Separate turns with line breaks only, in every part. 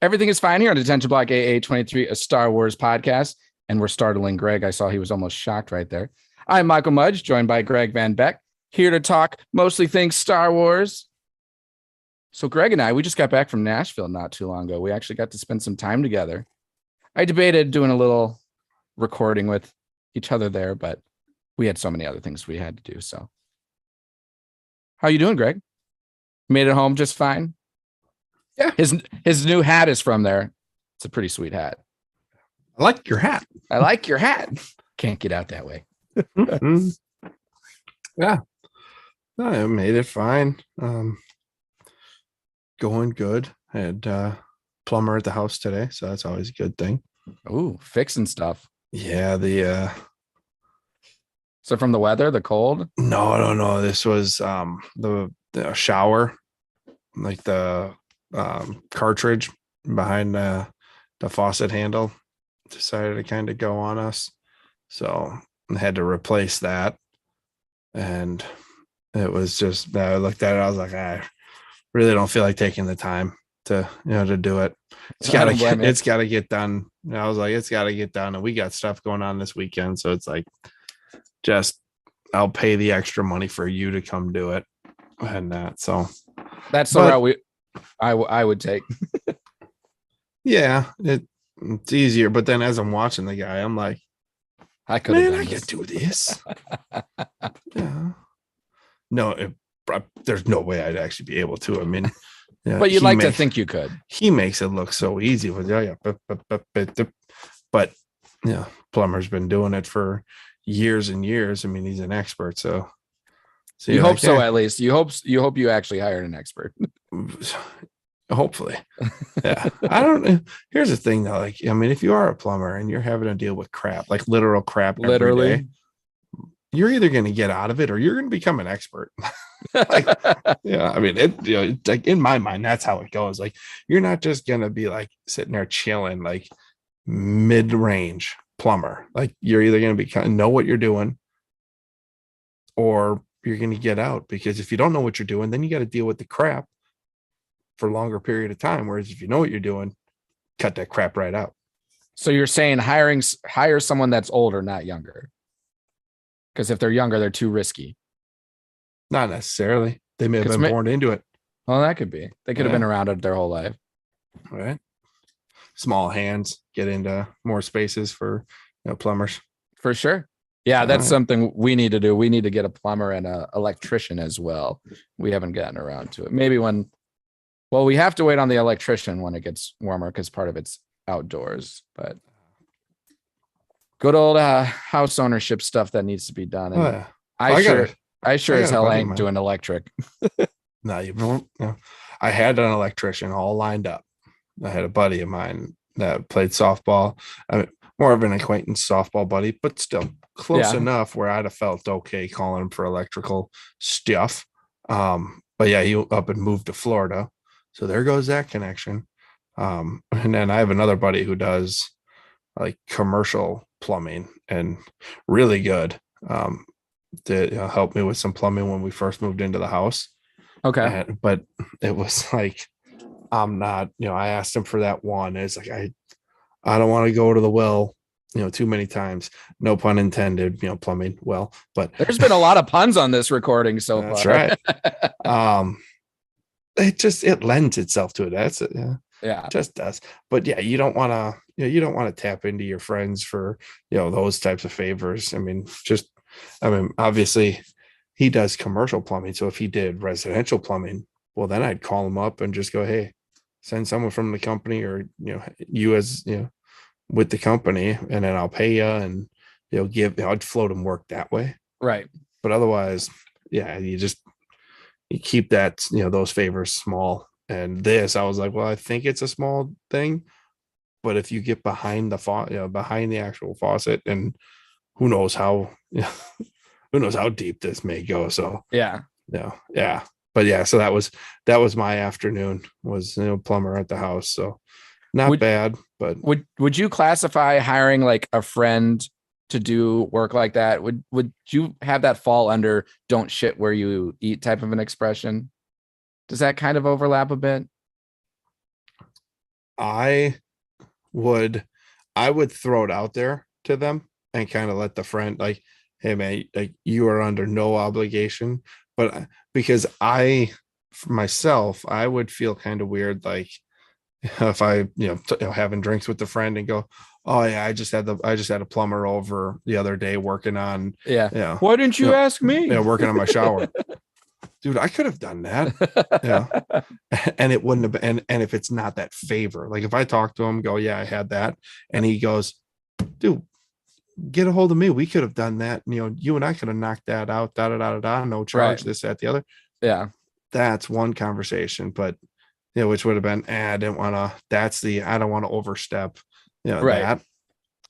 Everything is fine here on Detention Block AA23, a Star Wars podcast. And we're startling Greg. I saw he was almost shocked right there. I'm Michael Mudge, joined by Greg Van Beck, here to talk mostly things Star Wars. So Greg and I, we just got back from Nashville not too long ago. We actually got to spend some time together. I debated doing a little recording with each other there, but we had so many other things we had to do. So how you doing, Greg? Made it home just fine?
Yeah.
His new hat is from there. It's a pretty sweet hat.
I like your hat.
I like your hat. Can't get out that way.
Mm-hmm. Yeah. No, I made it fine. Going good. I had plumber at the house today, so that's always a good thing.
Ooh, fixing stuff.
Yeah,
So from the weather, the cold?
No. This was the shower, like the cartridge behind the faucet handle decided to kind of go on us. So I had to replace that. And it was just, I looked at it, I was like, I really don't feel like taking the time to do it. It's got to get done. And I was like, it's got to get done. And we got stuff going on this weekend. So it's like, just, I'll pay the extra money for you to come do it. And so
that's the route I would take.
Yeah, it's easier. But then as I'm watching the guy, I'm like, I could do this. Yeah. No, there's no way I'd actually be able to. I mean,
but you'd like to think you could.
He makes it look so easy with but plumber's been doing it for years and years. I mean, he's an expert, so
you hope so. At least you hope you actually hired an expert.
Hopefully. Yeah. I don't. Here's the thing though. Like, I mean, if you are a plumber and you're having to deal with crap, like literal crap, literally, every day, you're either going to get out of it or you're going to become an expert. Like, I mean, like in my mind, that's how it goes. Like, you're not just going to be like sitting there chilling, like mid-range plumber. Like, you're either going to know what you're doing or you're going to get out, because if you don't know what you're doing, then you got to deal with the crap for a longer period of time. Whereas if you know what you're doing, cut that crap right out.
So you're saying hire someone that's older, not younger. Because if they're younger, they're too risky.
Not necessarily. They may have been born into it.
Well, that could be. They could have been around it their whole life.
Right. Small hands get into more spaces for plumbers.
For sure. Yeah, that's something we need to do. We need to get a plumber and an electrician as well. We haven't gotten around to it. Maybe we have to wait on the electrician when it gets warmer because part of it's outdoors. But good old house ownership stuff that needs to be done. And I sure as hell ain't doing electric.
No, you don't. I had an electrician all lined up. I had a buddy of mine that played softball. I mean, more of an acquaintance softball buddy, but still close enough where I'd have felt okay calling him for electrical stuff. But yeah, he up and moved to Florida. So there goes that connection. And then I have another buddy who does like commercial plumbing and really good. To help me with some plumbing when we first moved into the house.
Okay.
But it was like, I'm not, I asked him for that one. It's like, I don't want to go to the well, too many times. No pun intended, plumbing well, but
there's been a lot of puns on this recording so far.
That's right. It lends itself to it. That's it. Yeah. It just does. But yeah, you don't want to, tap into your friends for, those types of favors. I mean, obviously he does commercial plumbing. So if he did residential plumbing, well, then I'd call him up and just go, hey, send someone from the company or, you as, with the company, and then I'll pay you and I'd float him work that way.
Right.
But otherwise, yeah, you keep that, those favors small. And this, I was like, well, I think it's a small thing, but if you get behind the behind the actual faucet, and who knows how deep this may go. So
yeah.
But yeah, so that was my afternoon, was plumber at the house. So not bad, but
would you classify hiring like a friend to do work like that? Would you have that fall under "don't shit where you eat" type of an expression? Does that kind of overlap a bit?
I would throw it out there to them and kind of let the friend like, hey man, like you are under no obligation. But because for myself, I would feel kind of weird, like if I, having drinks with the friend and go, oh yeah, I just had a plumber over the other day working on,
why didn't you ask me?
Working on my shower. Dude, I could have done that. And it wouldn't have been, and if it's not that favor, like if I talk to him, go, yeah, I had that. And he goes, dude, get a hold of me. We could have done that. You and I could have knocked that out, no charge, this, that, the other.
Yeah.
That's one conversation, but which would have been, I don't want to overstep, that.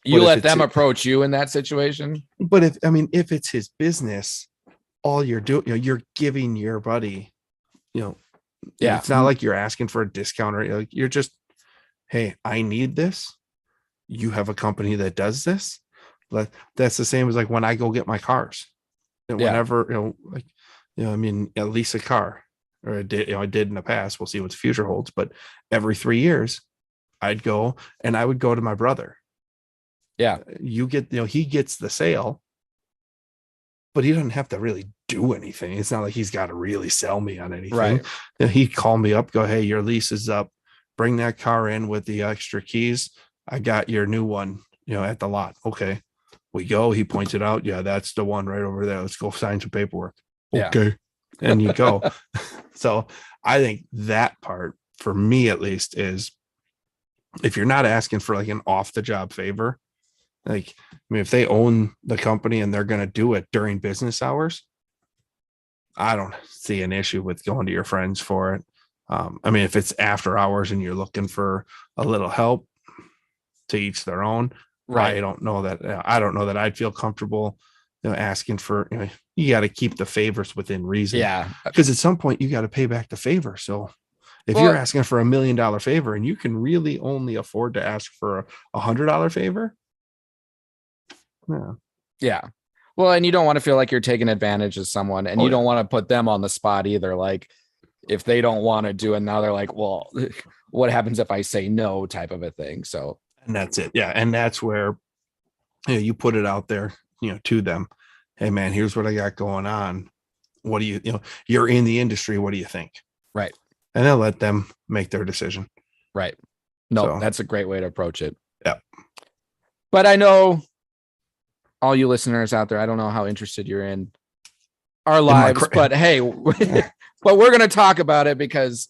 You let them approach you in that situation.
But if it's his business, all you're doing, you're giving your buddy, it's not like you're asking for a discount or you're just, hey, I need this. You have a company that does this. That's the same as like when I go get my cars. Whenever, at least a car, or I did in the past. We'll see what the future holds. But every 3 years, I'd go and I would go to my brother.
Yeah.
He gets the sale, but he doesn't have to really do anything. It's not like he's got to really sell me on anything.
Right.
He'd call me up, go, hey, your lease is up. Bring that car in with the extra keys. I got your new one, at the lot. Okay. We go. He points it out. Yeah, that's the one right over there. Let's go sign some paperwork. Okay. And you go. So I think that part, for me at least, is if you're not asking for like an off the job favor, like, if they own the company and they're going to do it during business hours, I don't see an issue with going to your friends for it. If it's after hours and you're looking for a little help, to each their own. Right. I don't know that I'd feel comfortable, asking for, you got to keep the favors within reason.
Yeah.
Because at some point you got to pay back the favor. So if you're asking for $1 million favor and you can really only afford to ask for $100 favor.
Yeah. Well, and you don't want to feel like you're taking advantage of someone, and you don't want to put them on the spot either. Like if they don't want to do it, now they're like, well, what happens if I say no, type of a thing. So,
and that's it. Yeah. And that's where, you put it out there, to them. Hey man, here's what I got going on. What do you're in the industry. What do you think?
Right.
And then let them make their decision.
Right. No, that's a great way to approach it.
Yeah.
But I know all you listeners out there, I don't know how interested you're in our lives, but hey, but we're going to talk about it because,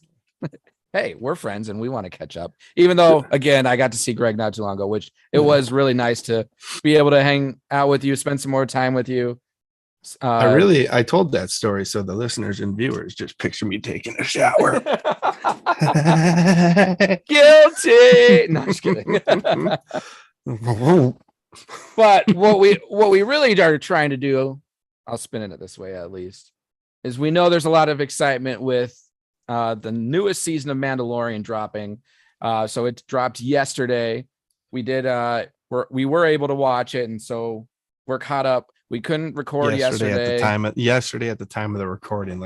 hey, we're friends and we want to catch up. Even though, again, I got to see Greg not too long ago, which it was really nice to be able to hang out with you, spend some more time with you.
I told that story so the listeners and viewers just picture me taking a shower.
Guilty. No, I'm just kidding. But what we really are trying to do, I'll spin it this way at least, is we know there's a lot of excitement with the newest season of Mandalorian dropping. So it dropped yesterday. We were able to watch it, and so we're caught up. We couldn't record yesterday
at the time of the recording.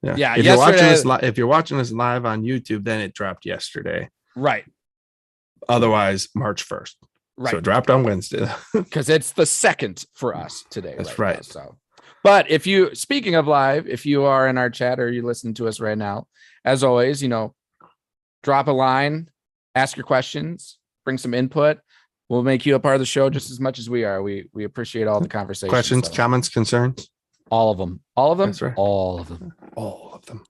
If you're watching this live on YouTube, then it dropped yesterday.
Right.
Otherwise, March 1st. Right. So it dropped on Wednesday.
Because it's the 2nd for us today.
That's right.
Now, so, but speaking of live, if you are in our chat or you listen to us right now, as always, drop a line, ask your questions, bring some input. We'll make you a part of the show just as much as we are. We appreciate all the conversations.
Questions, comments, concerns.
All of them. All of them.
That's right.
All of them.
All of them.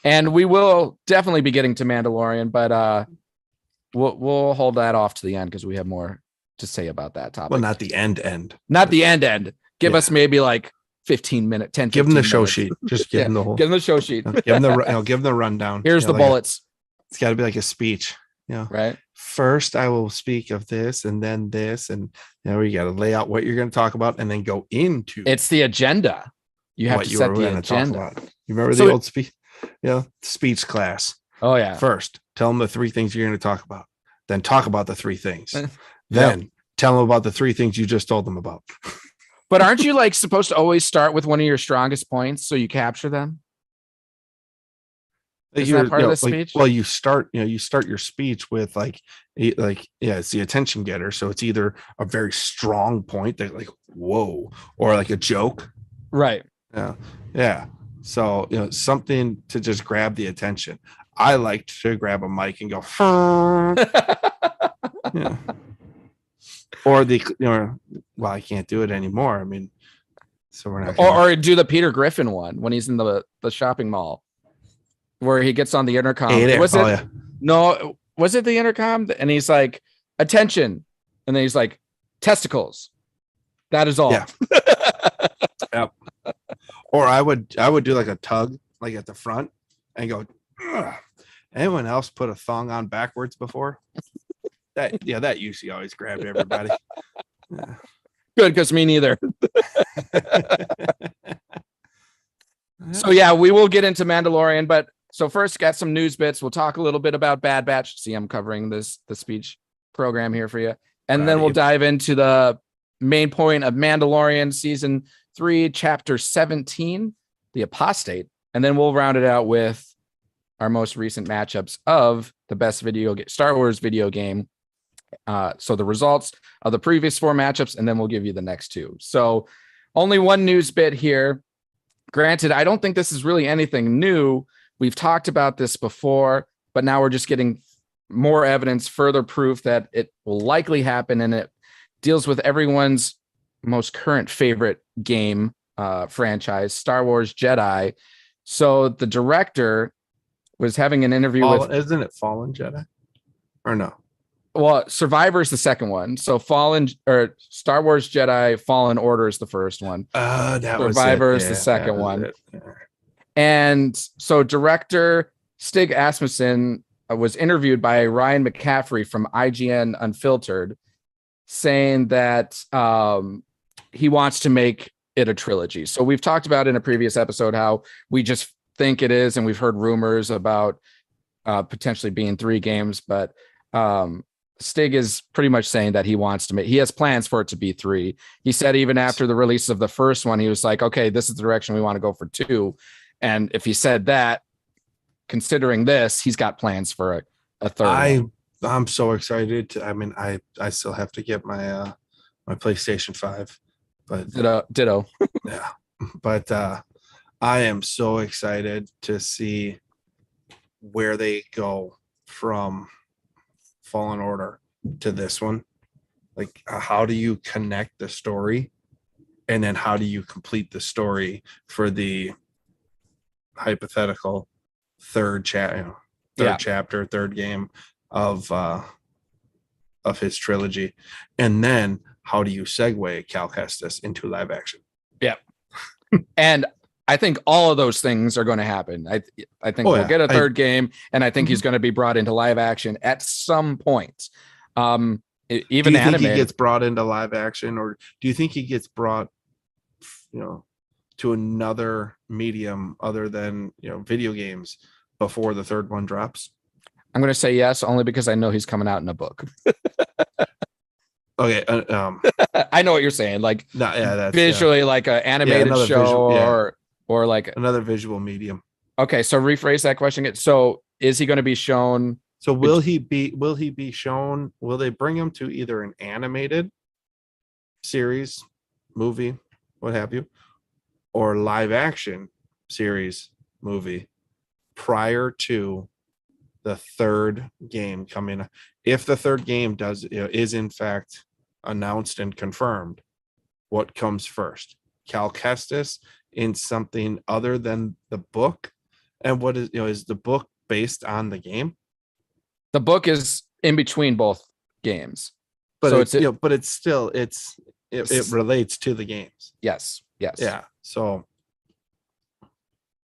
And we will definitely be getting to Mandalorian, but we'll hold that off to the end because we have more to say about that topic.
Well, not the end.
Not the end. Give us maybe like 15 minutes, 10.
Give them the show sheet. Just give them the whole.
Give them the show sheet.
Give them the rundown.
Here's the bullets.
It's got to be like a speech.
Right.
First, I will speak of this, and then this, and you got to lay out what you're going to talk about, and then go into.
It's the agenda. You have to set the agenda.
You remember the old speech class?
Oh yeah.
First, tell them the 3 things you're going to talk about. Then talk about the 3 things. Then tell them about the 3 things you just told them about.
But aren't you supposed to always start with one of your strongest points so you capture them? Isn't that part of the speech?
Well, you start your speech with it's the attention getter. So it's either a very strong point that like, whoa, or like a joke.
Right.
Yeah. Yeah. So, something to just grab the attention. I like to grab a mic and go, yeah. Or well, I can't do it anymore. I mean, so we're not
or do the Peter Griffin one when he's in the shopping mall where he gets on the intercom.
Yeah.
No, was it the intercom? And he's like, attention. And then he's like, testicles. That is all.
Yeah. Yep. Or I would do like a tug, like at the front and go, ugh. Anyone else put a thong on backwards before? That usually always grabbed everybody. Yeah.
Good, because me neither. So yeah, we will get into Mandalorian, but so first got some news bits. We'll talk a little bit about Bad Batch. See, I'm covering the speech program here for you. And then we'll dive into the main point of Mandalorian season 3, chapter 17, the Apostate. And then we'll round it out with our most recent matchups of the best Star Wars video game. So the results of the previous 4 matchups, and then we'll give you the next 2. So only one news bit here. Granted, I don't think this is really anything new. We've talked about this before, but now we're just getting more evidence, further proof that it will likely happen, and it deals with everyone's most current favorite game franchise, Star Wars Jedi. So the director was having an interview
isn't it Fallen Jedi? Or no?
Well, Survivor is the second one. So Star Wars Jedi Fallen Order is the first one. Survivor is the second one. And so director Stig Asmussen was interviewed by Ryan McCaffrey from IGN Unfiltered, saying that he wants to make it a trilogy. So we've talked about in a previous episode how we just think it is, and we've heard rumors about potentially being 3 games, but Stig is pretty much saying that he has plans for it to be 3. He said even after the release of the first one, he was like, okay, this is the direction we want to go for 2. And if he said that, considering this, he's got plans for a third.
I'm so excited. I still have to get my my PlayStation 5, but
ditto.
Yeah, but I am so excited to see where they go from Fallen Order to this one. Like, how do you connect the story, and then how do you complete the story for the hypothetical third chapter, third game of his trilogy, and then how do you segue Cal Kestis into live action?
Yeah, and I think all of those things are going to happen. I think we'll get a third game, and I think he's going to be brought into live action at some point. Even
do you think he gets brought into live action, or do you think he gets brought, to another medium other than video games before the third one drops?
I'm going to say yes, only because I know he's coming out in a book.
Okay.
I know what you're saying. Like, that's visually like an animated show or like
another visual medium.
Okay. So rephrase that question. So is he going to be shown?
So will he be shown? Will they bring him to either an animated series, movie, what have you, or live action series, movie prior to the third game coming? If the third game is in fact announced and confirmed, what comes first? Cal Kestis in something other than the book? And what is the book based on the game?
The book is in between both games,
but so it relates to the games.
Yes.
Yeah. So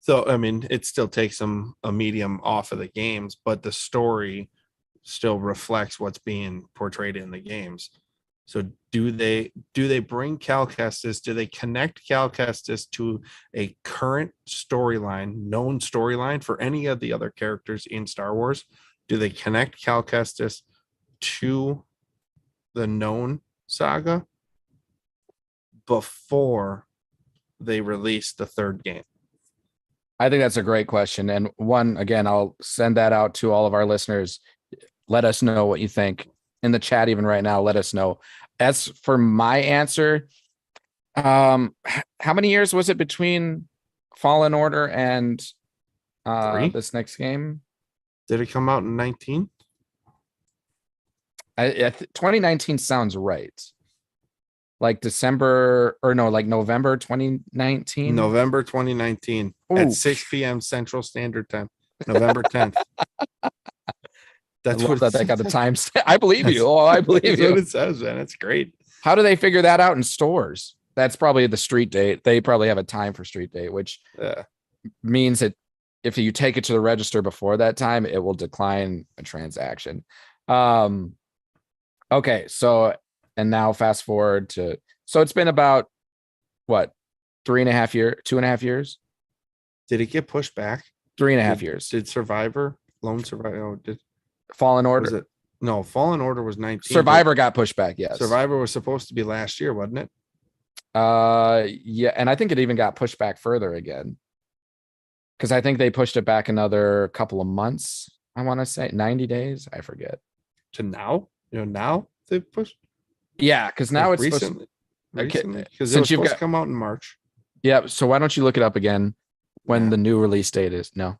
it still takes a medium off of the games, but the story still reflects what's being portrayed in the games. So do they bring Cal Kestis? Do they connect Cal Kestis to a current known storyline for any of the other characters in Star Wars? Do they connect Cal Kestis to the known saga before they release the third game?
I think that's a great question. And one, again, I'll send that out to all of our listeners. Let us know what you think in the chat, even right now. Let us know. As for my answer, how many years was it between Fallen Order and
3?
this next game?
Did it come out in 19?
2019 sounds right. Like December or no, like November 2019.
November 2019
Ooh.
at 6 p.m. Central Standard Time, November 10th. That's
I love
what
that they got the time. I believe you. Oh, I believe
that's
you.
what it says, man. It's great.
How do they figure that out in stores? That's probably the street date. They probably have a time for street date, which means that if you take it to the register before that time, it will decline a transaction. Okay, so and now fast forward to, so it's been about what, 2.5 years?
Did it get pushed back?
3.5 years.
Did Survivor, Lone Survivor, did
Fallen Order?
was it? No, Fallen Order was 19.
Survivor got pushed back, yes.
Survivor was supposed to be last year, wasn't it?
Yeah, and I think it even got pushed back further again. Because I think they pushed it back another couple of months. I want to say 90 days. I forget.
To now? Now they've pushed.
Yeah, because now
like
it's
recently, because it was
since you've
supposed
got
to come out in March.
Yeah, so why don't you look it up again when the new release date is? No,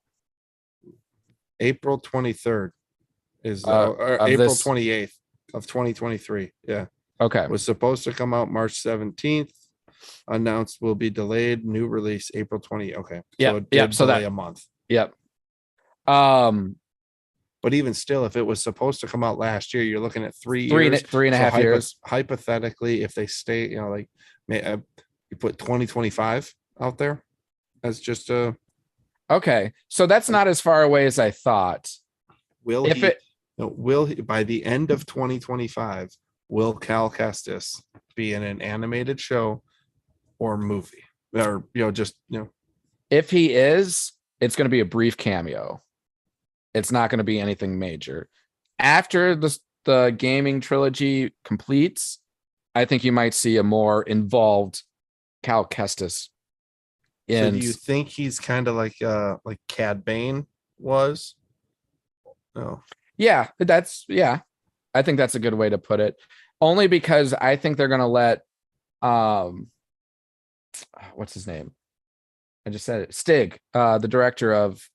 April 23rd is
of
April
this-
28th of 2023. Yeah,
okay.
it was supposed to come out March 17th. Announced will be delayed. New release April 20. Okay,
Yeah,
so it did
so
delay
that
a month.
Yep.
But even still, if it was supposed to come out last year, you're looking at 3 years,
3.5 years.
Hypothetically, if they stay, like you put 2025 out there as just a.
Okay, so that's not as far away as I thought.
Will he by the end of 2025? Will Cal Kestis be in an animated show or movie, or
If he is, it's going to be a brief cameo. It's not going to be anything major. After the gaming trilogy completes, I think you might see a more involved Cal Kestis.
So do you think he's kind of like Cad Bane was? No.
Yeah, I think that's a good way to put it. Only because I think they're going to let what's his name? I just said it. Stig, the director of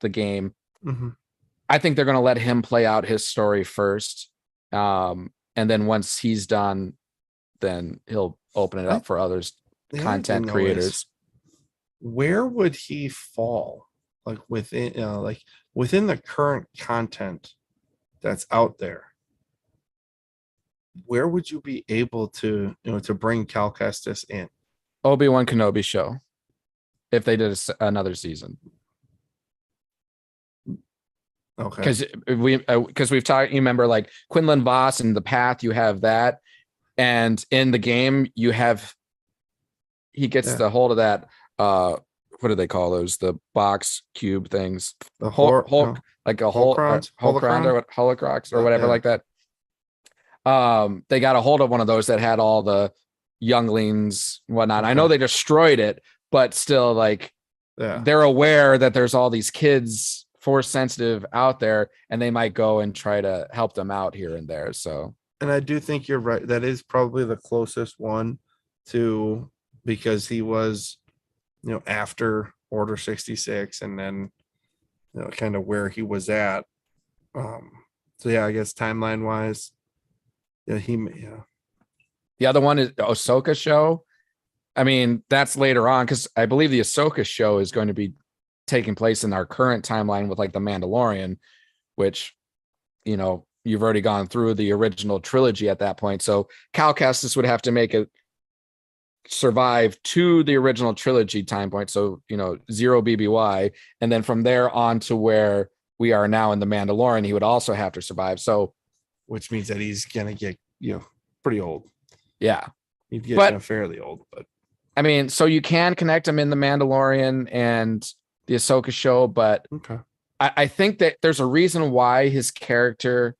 the game.
Mm-hmm.
I think they're going to let him play out his story first. And then once he's done, then he'll open it up for others, content creators.
Where would he fall? Like within the current content that's out there, where would you be able to bring Cal Kestis in?
Obi-Wan Kenobi show, if they did another season.
Okay,
because we've talked. You remember, like Quinlan Vos in The Path, you have that, and in the game you have. He gets the hold of that. What do they call those? The box cube things.
The
Hulk, like a holocrons or whatever like that. They got a hold of one of those that had all the younglings and whatnot. I know they destroyed it, but still, like, they're aware that there's all these kids force sensitive out there, and they might go and try to help them out here and there. So,
and I do think you're right. That is probably the closest one to, because he was, after Order 66, and then, kind of where he was at. So yeah, I guess timeline wise, The
other one is Ahsoka show. I mean, that's later on, because I believe the Ahsoka show is going to be taking place in our current timeline with like the Mandalorian, which, you've already gone through the original trilogy at that point. So Cal Kestis would have to make it survive to the original trilogy time point. So, 0 BBY. And then from there on to where we are now in the Mandalorian, he would also have to survive. So,
which means that he's going to get, pretty old.
Yeah.
He'd get fairly old, but
I mean, so you can connect him in the Mandalorian and the Ahsoka show, but
okay.
I think that there's a reason why his character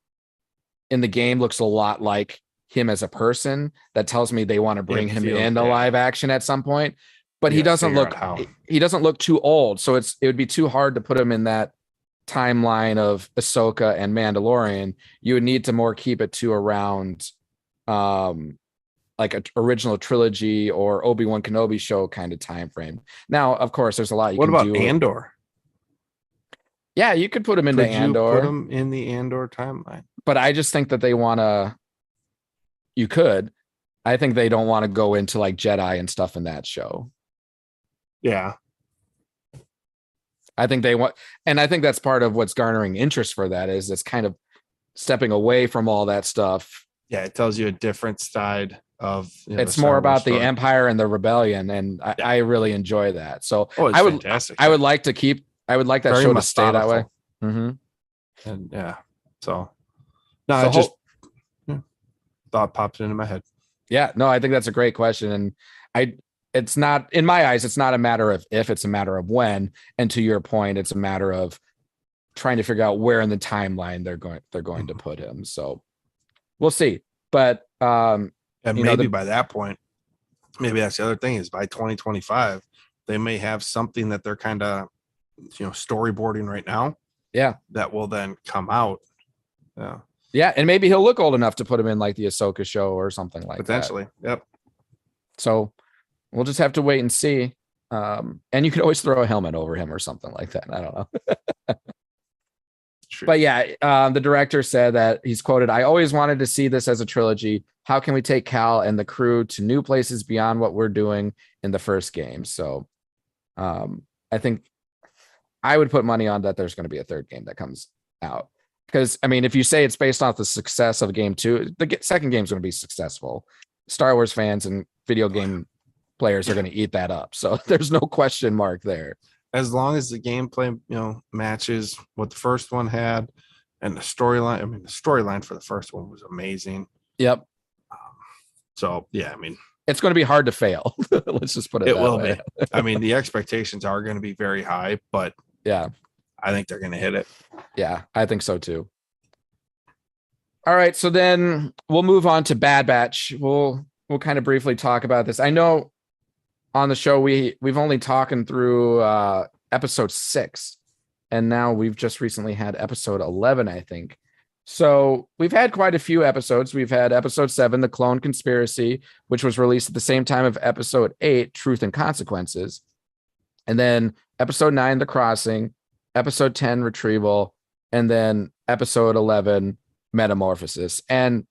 in the game looks a lot like him as a person. That tells me they want to bring him into live action at some point. but he doesn't
he
doesn't look too old. So it would be too hard to put him in that timeline of Ahsoka and Mandalorian. You would need to more keep it to around like an original trilogy or Obi-Wan Kenobi show kind of time frame. Now, of course, there's a lot you can do.
What about Andor?
Yeah, you could put him into Andor.
Put him in the Andor timeline.
But I just think that they want to. You could. I think they don't want to go into like Jedi and stuff in that show.
Yeah.
I think they want, and I think that's part of what's garnering interest for that is it's kind of stepping away from all that stuff.
Yeah, it tells you a different side of.
It's more about the Empire and the Rebellion, and I really enjoy that. So
fantastic.
I would like that very show to stay that way.
Mm-hmm. And yeah, so no, so thought popped into my head.
Yeah, no, I think that's a great question, and it's not, in my eyes, it's not a matter of if, it's a matter of when. And to your point, it's a matter of trying to figure out where in the timeline they're going to put him. So we'll see. But
and maybe by that point, maybe that's the other thing is by 2025, they may have something that they're kind of storyboarding right now.
Yeah.
That will then come out. Yeah.
Yeah. And maybe he'll look old enough to put him in like the Ahsoka show or something like
potentially.
That.
Yep.
So we'll just have to wait and see. And you could always throw a helmet over him or something like that. I don't know. But yeah, the director said that he's quoted, "I always wanted to see this as a trilogy. How can we take Cal and the crew to new places beyond what we're doing in the first game?" So I think I would put money on that there's going to be a third game that comes out. Because, I mean, if you say it's based off the success of game 2, the second game is going to be successful. Star Wars fans and video game players are going to eat that up. So there's no question mark there.
As long as the gameplay, matches what the first one had and the storyline. I mean, the storyline for the first one was amazing.
Yep.
So, yeah, I mean,
it's going to be hard to fail. Let's just put it that
will
way.
Be. I mean, the expectations are going to be very high, but
yeah,
I think they're going to hit it.
Yeah, I think so too. All right, so then we'll move on to Bad Batch. We'll kind of briefly talk about this. I know on the show we've only talking through episode 6, and now we've just recently had episode 11, I think. So we've had quite a few episodes. We've had episode 7, The Clone Conspiracy, which was released at the same time of episode 8, Truth and Consequences. And then episode 9, The Crossing, episode 10, Retrieval, and then episode 11, Metamorphosis. And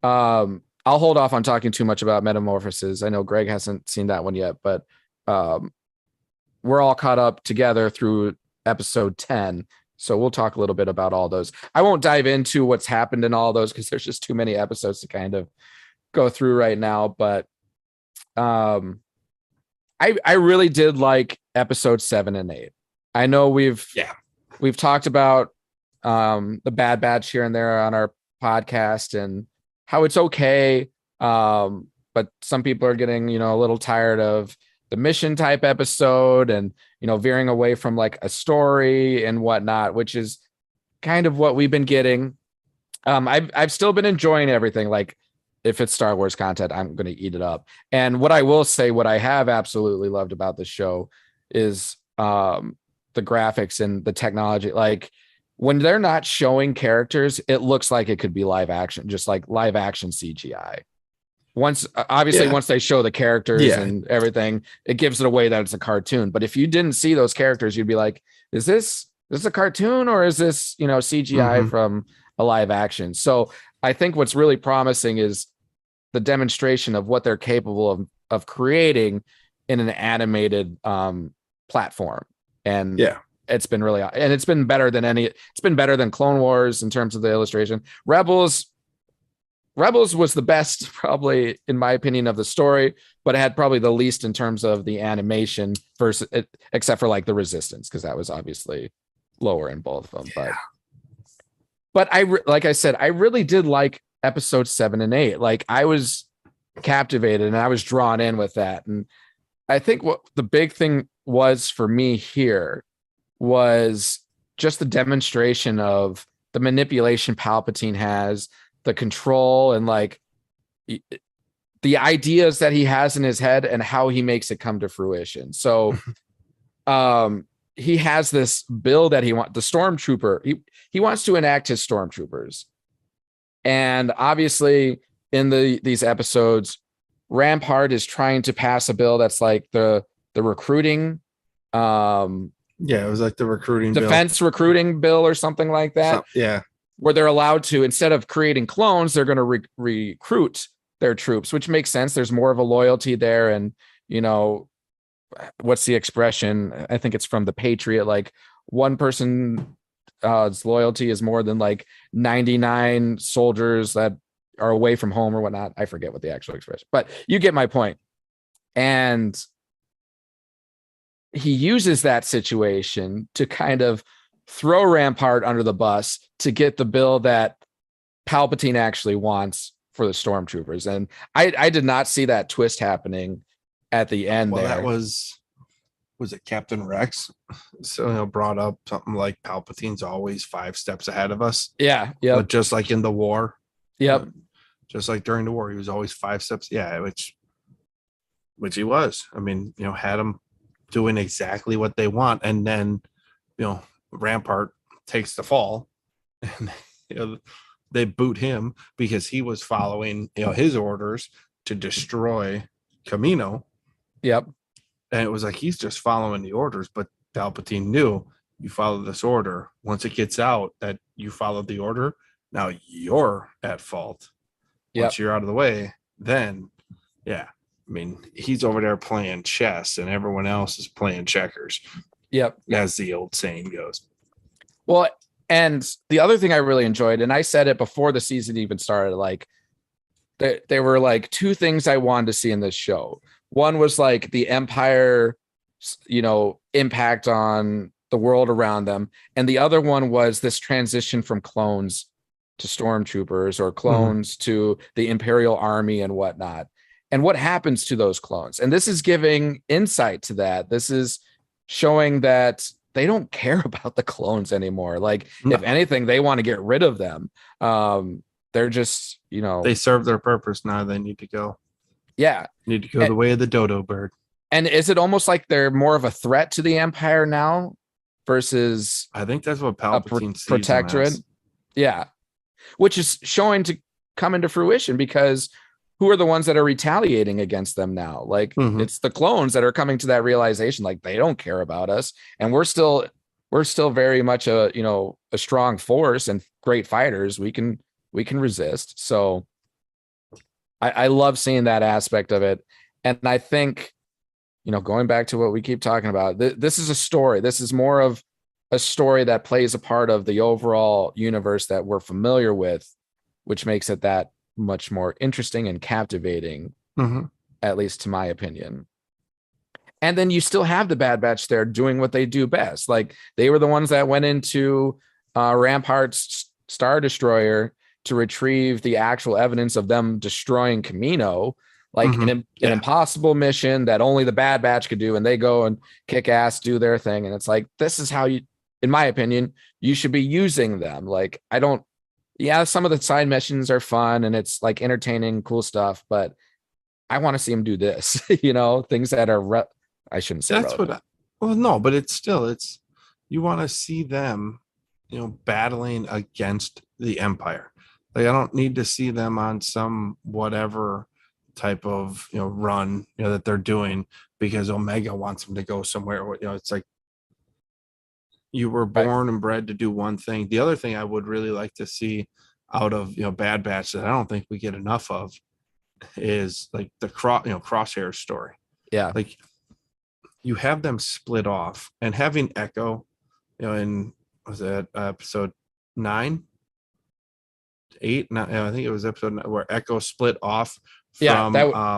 I'll hold off on talking too much about Metamorphosis. I know Greg hasn't seen that one yet, but we're all caught up together through episode 10. So we'll talk a little bit about all those. I won't dive into what's happened in all those because there's just too many episodes to kind of go through right now. But I really did like episode 7 and 8. I know we've talked about the Bad Batch here and there on our podcast and how it's okay. But some people are getting, a little tired of the mission type episode and, veering away from like a story and whatnot, which is kind of what we've been getting. I've still been enjoying everything. Like if it's Star Wars content, I'm going to eat it up. And what I will say, what I have absolutely loved about the show is the graphics and the technology. Like when they're not showing characters, it looks like it could be live action, just like live action CGI. Once they show the characters and everything, it gives it away that it's a cartoon. But if you didn't see those characters, you'd be like, is this a cartoon or is this, CGI from a live action? So I think what's really promising is the demonstration of what they're capable of creating in an animated platform. And it's been really, and it's been better than Clone Wars in terms of the illustration. Rebels was the best, probably, in my opinion, of the story, but it had probably the least in terms of the animation versus it, except for like the Resistance, because that was obviously lower in both of them. But like I said, I really did like episode 7 and 8. Like I was captivated and I was drawn in with that. And I think what the big thing was for me here was just the demonstration of the manipulation Palpatine has, the control, and like the ideas that he has in his head and how he makes it come to fruition. So he has this bill that he wants, the stormtrooper, he wants to enact his stormtroopers. And obviously in these episodes, Rampart is trying to pass a bill that's like the recruiting
it was like the recruiting
defense recruiting bill or something like that. Where they're allowed to, instead of creating clones, they're going to recruit their troops, which makes sense. There's more of a loyalty there. And, you know, what's the expression? I think it's from The Patriot. Like one person's loyalty is more than like 99 soldiers that are away from home or whatnot. I forget what the actual expression, but you get my point. And he uses that situation to kind of throw Rampart under the bus to get the bill that Palpatine actually wants for the stormtroopers. And I did not see that twist happening at the end.
Well,
there.
That was it Captain Rex? So brought up something like Palpatine's always 5 steps ahead of us.
Yeah.
But just like in the war.
Yep.
Just like during the war, he was always 5 steps. Yeah, which he was. I mean, had him doing exactly what they want, and then Rampart takes the fall, and they boot him because he was following his orders to destroy Camino.
Yep.
And it was like he's just following the orders, but Palpatine knew, you follow this order. Once it gets out that you followed the order, now you're at fault. Once you're out of the way, then I mean, he's over there playing chess and everyone else is playing checkers.
Yep.
As the old saying goes.
Well, and the other thing I really enjoyed, and I said it before the season even started, like there were like 2 things I wanted to see in this show. One was like the Empire, impact on the world around them. And the other one was this transition from clones to stormtroopers, or clones to the Imperial Army and whatnot. And what happens to those clones. And this is giving insight to that. This is showing that they don't care about the clones anymore. Like, if anything, they want to get rid of them. They're just,
they serve their purpose. Now they need to go.
Yeah.
Need to go the way of the dodo bird.
And is it almost like they're more of a threat to the Empire now versus
I think that's what Palpatine sees
protectorate? Yeah. Which is showing to come into fruition, because who are the ones that are retaliating against them now? Like it's the clones that are coming to that realization, like they don't care about us, and we're still very much a strong force and great fighters. We can resist. So I love seeing that aspect of it. And I think, going back to what we keep talking about, this is a story. This is more of a story that plays a part of the overall universe that we're familiar with, which makes it that much more interesting and captivating, at least to my opinion. And then you still have the Bad Batch there doing what they do best. Like, they were the ones that went into Rampart's Star Destroyer to retrieve the actual evidence of them destroying Camino, like an impossible mission that only the Bad Batch could do. And they go and kick ass, do their thing. And it's like, this is how you, in my opinion, you should be using them. Like, some of the side missions are fun and it's like entertaining, cool stuff, but I want to see them do this, things that are, I shouldn't say
that's relevant. But it's you want to see them, battling against the Empire. Like, I don't need to see them on some whatever type of, run, that they're doing because Omega wants them to go somewhere. It's like, you were born and bred to do one thing. The other thing I would really like to see out of, Bad Batch that I don't think we get enough of is like the Crosshair story.
Yeah.
Like, you have them split off, and having Echo, in, was that episode 9? 8? No, I think it was episode 9, where Echo split off from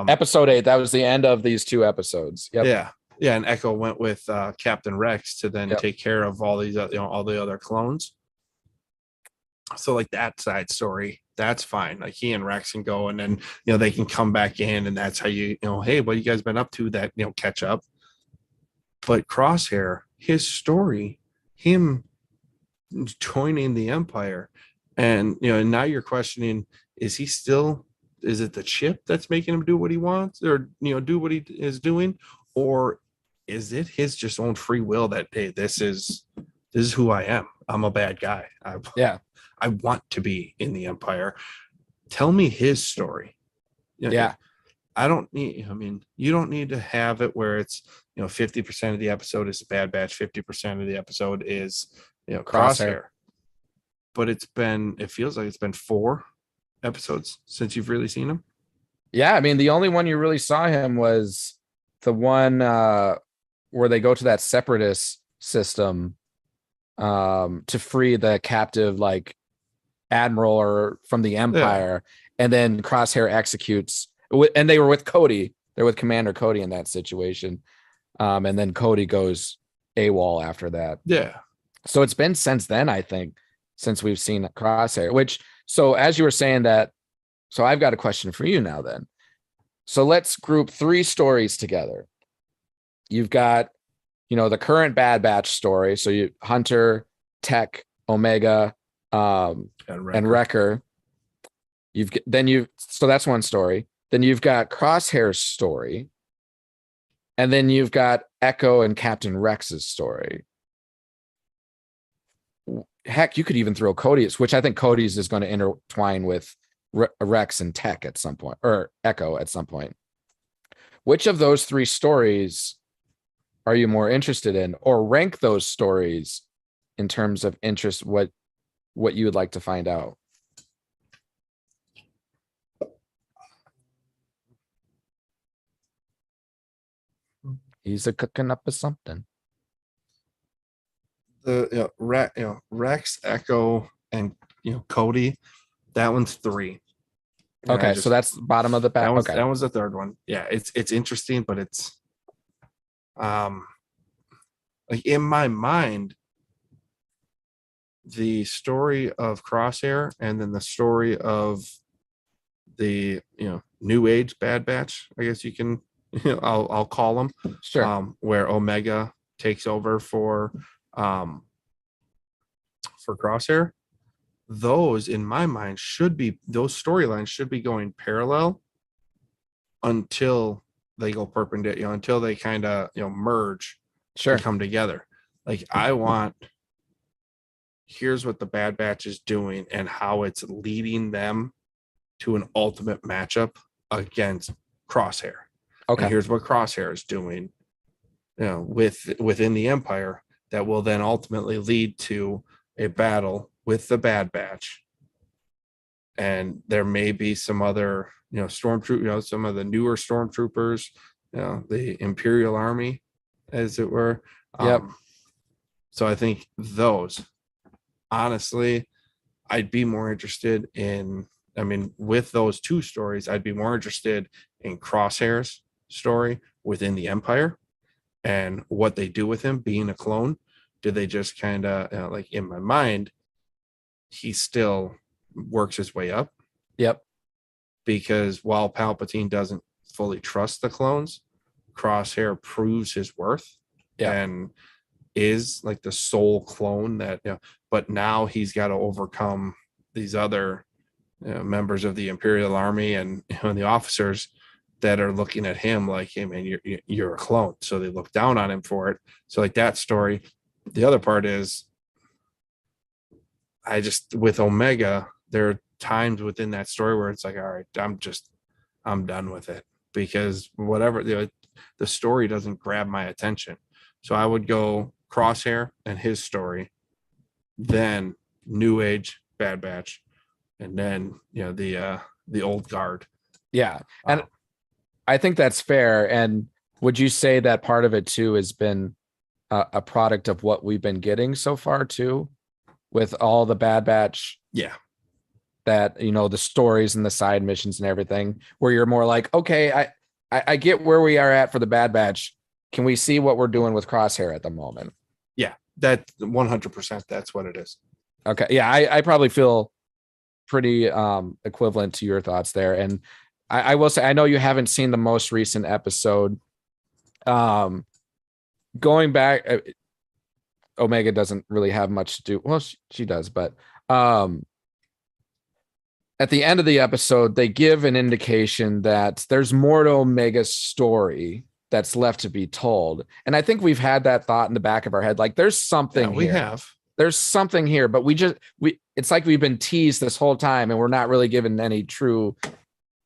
episode 8. That was the end of these 2 episodes. Yep.
Yeah, and Echo went with Captain Rex to then take care of all these, all the other clones. So like that side story, that's fine. Like, he and Rex can go, and then they can come back in, and that's how hey, what you guys been up to? That catch up. But Crosshair, his story, him joining the Empire, and now you're questioning, is he still is it the chip that's making him do what he wants, or do what he is doing, or is it his just own free will that, hey, this is who I am. I'm a bad guy. I want to be in the Empire. Tell me his story.
Yeah.
I don't need, you don't need to have it where it's, 50% of the episode is Bad Batch, 50% of the episode is, Crosshair. But it feels like it's been 4 episodes since you've really seen him.
Yeah. I mean, the only one you really saw him was the one where they go to that separatist system to free the captive, like, admiral or from the Empire. And then Crosshair executes, and they were with Cody. They're with Commander Cody in that situation. And then Cody goes AWOL after that.
Yeah.
So it's been since then, I think, since we've seen Crosshair, so as you were saying that, so I've got a question for you now then. So let's group 3 stories together. You've got, the current Bad Batch story. So you Hunter, Tech, Omega, and Wrecker. So that's one story. Then you've got Crosshair's story. And then you've got Echo and Captain Rex's story. Heck, you could even throw Cody's, which I think Cody's is going to intertwine with Rex and Tech at some point, or Echo at some point. Which of those 3 stories are you more interested in, or rank those stories in terms of interest, what you would like to find out? He's cooking up with something.
The Rex, Echo, and Cody. That one's 3.
Okay, so that's bottom of the pack.
That was the 3rd one. Yeah, it's interesting, but it's like in my mind, the story of Crosshair and then the story of the New Age Bad Batch, I guess you can I'll call them.
Sure.
Where Omega takes over for Crosshair. Those, in my mind, those storylines should be going parallel until they go perpendicular, until they kind of merge, to come together. Like, here's what the Bad Batch is doing and how it's leading them to an ultimate matchup against Crosshair. Okay. And here's what Crosshair is doing, within the Empire that will then ultimately lead to a battle with the Bad Batch. And there may be some other, stormtroop, some of the newer stormtroopers, the Imperial Army, as it were.
Yep.
So I think those, honestly, I'd be more interested in, with those 2 stories, I'd be more interested in Crosshair's story within the Empire and what they do with him being a clone. Do they just kind of, like, in my mind, he still works his way up?
Yep.
Because while Palpatine doesn't fully trust the clones, Crosshair proves his worth and is like the sole clone that, but now he's got to overcome these other members of the Imperial Army and the officers that are looking at him like, hey man, you're a clone. So they look down on him for it. So like that story. The other part is, with Omega, there are times within that story where it's like, all right, I'm done with it, because whatever the story doesn't grab my attention. So I would go Crosshair and his story, then New Age Bad Batch, and then the old guard.
Yeah. And I think that's fair. And would you say that part of it too has been a product of what we've been getting so far too, with all the Bad Batch?
Yeah.
That, the stories and the side missions and everything, where you're more like, okay, I get where we are at for the Bad Batch. Can we see what we're doing with Crosshair at the moment?
Yeah, that 100%. That's what it is.
Okay. Yeah. I probably feel pretty equivalent to your thoughts there. And I will say, I know you haven't seen the most recent episode. Going back, Omega doesn't really have much to do. Well, she does, but at the end of the episode, they give an indication that there's more to Omega's story that's left to be told. And I think we've had that thought in the back of our head. Like there's something
we
here.
have.
There's something here, but it's like we've been teased this whole time and we're not really given any true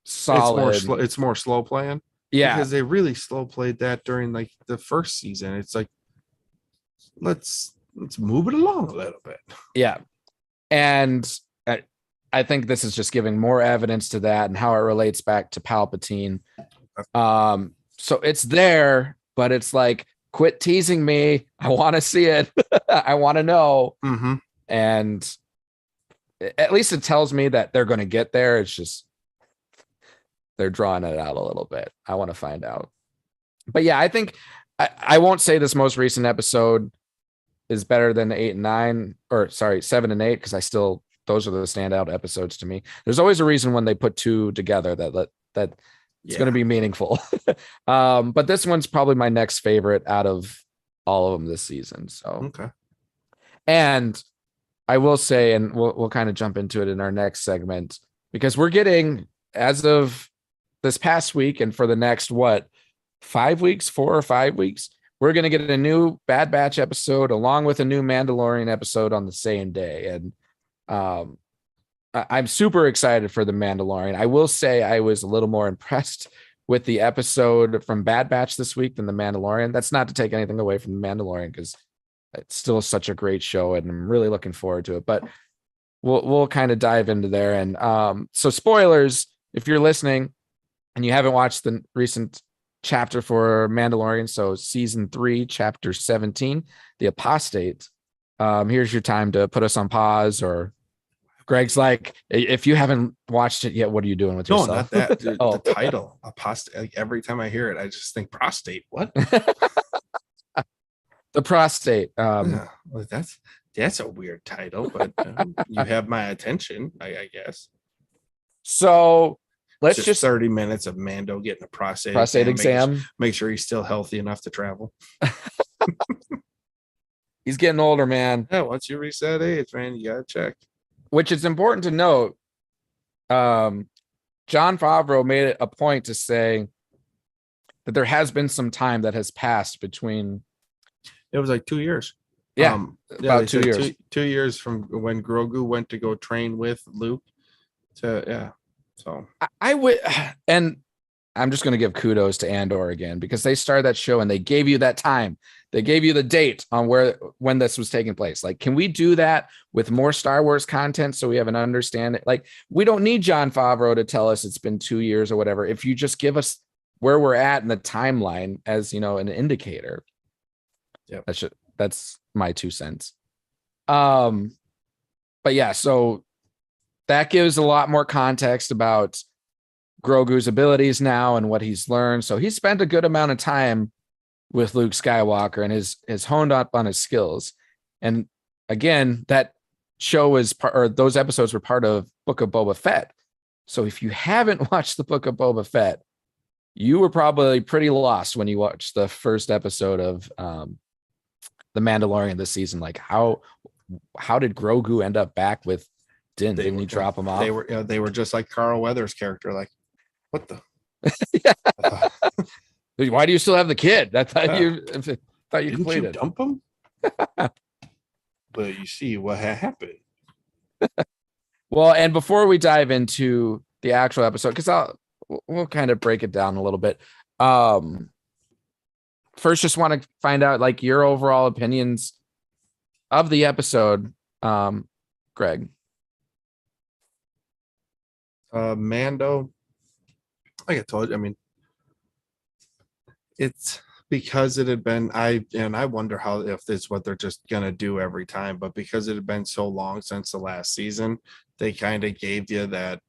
solid.
It's more slow playing.
Yeah.
Because they really slow played that during like the first season. It's like, let's move it along a little bit.
Yeah. And I think this is just giving more evidence to that and how it relates back to Palpatine. So it's there, but it's like, quit teasing me. I want to see it. I want to know.
Mm-hmm.
And at least it tells me that they're going to get there. It's just they're drawing it out a little bit. I want to find out. But yeah, I think I won't say this most recent episode is better than 8 and 9, or sorry, 7 and 8, because those are the standout episodes to me. There's always a reason when they put two together that it's going to be meaningful. But this one's probably my next favorite out of all of them this season. So,
okay.
And I will say, and we'll kind of jump into it in our next segment, because we're getting, as of this past week and for the next, 4 or 5 weeks, we're going to get a new Bad Batch episode along with a new Mandalorian episode on the same day. And I'm super excited for the Mandalorian. I will say I was a little more impressed with the episode from Bad Batch this week than the Mandalorian. That's not to take anything away from the Mandalorian, because it's still such a great show and I'm really looking forward to it. But we'll kind of dive into there. And so spoilers, if you're listening and you haven't watched the recent chapter for Mandalorian, so season 3, chapter 17, The Apostate, here's your time to put us on pause. Or Greg's like, if you haven't watched it yet, what are you doing with yourself?
No, not that. The title, Apostate. Like every time I hear it, I just think prostate. What?
The Prostate.
Well, that's a weird title, but you have my attention, I guess.
So let's just
30 minutes of Mando getting a prostate
exam.
Make sure he's still healthy enough to travel.
He's getting older, man.
Yeah, once you reach that age, man, you gotta check.
Which is important to note. John Favreau made it a point to say that there has been some time that has passed between.
It was like 2 years.
Yeah, about 2 years.
2 years from when Grogu went to go train with Luke. So
I would, and I'm just going to give kudos to Andor again, because they started that show and they gave you that time. They gave you the date on when this was taking place. Like, can we do that with more Star Wars content so we have an understanding? Like, we don't need John Favreau to tell us it's been 2 years or whatever. If you just give us where we're at in the timeline as, an indicator.
Yeah,
that's my 2 cents. But yeah, so that gives a lot more context about Grogu's abilities now and what he's learned. So he spent a good amount of time with Luke Skywalker and has honed up on his skills. And again, that show those episodes were part of Book of Boba Fett. So if you haven't watched the Book of Boba Fett, you were probably pretty lost when you watched the first episode of The Mandalorian this season. Like, how did Grogu end up back with Din? Didn't he drop him off?
They were just like Carl Weathers' character. Like, what the?
Why do you still have the kid? I thought you
You
completed.
dump him? But you see what happened.
Well, and before we dive into the actual episode, because we'll kind of break it down a little bit. First, just want to find out like your overall opinions of the episode, Greg.
Mando, like I told you, I mean, it's because it had been, I wonder if this is what they're just gonna do every time, but because it had been so long since the last season, they kind of gave you that,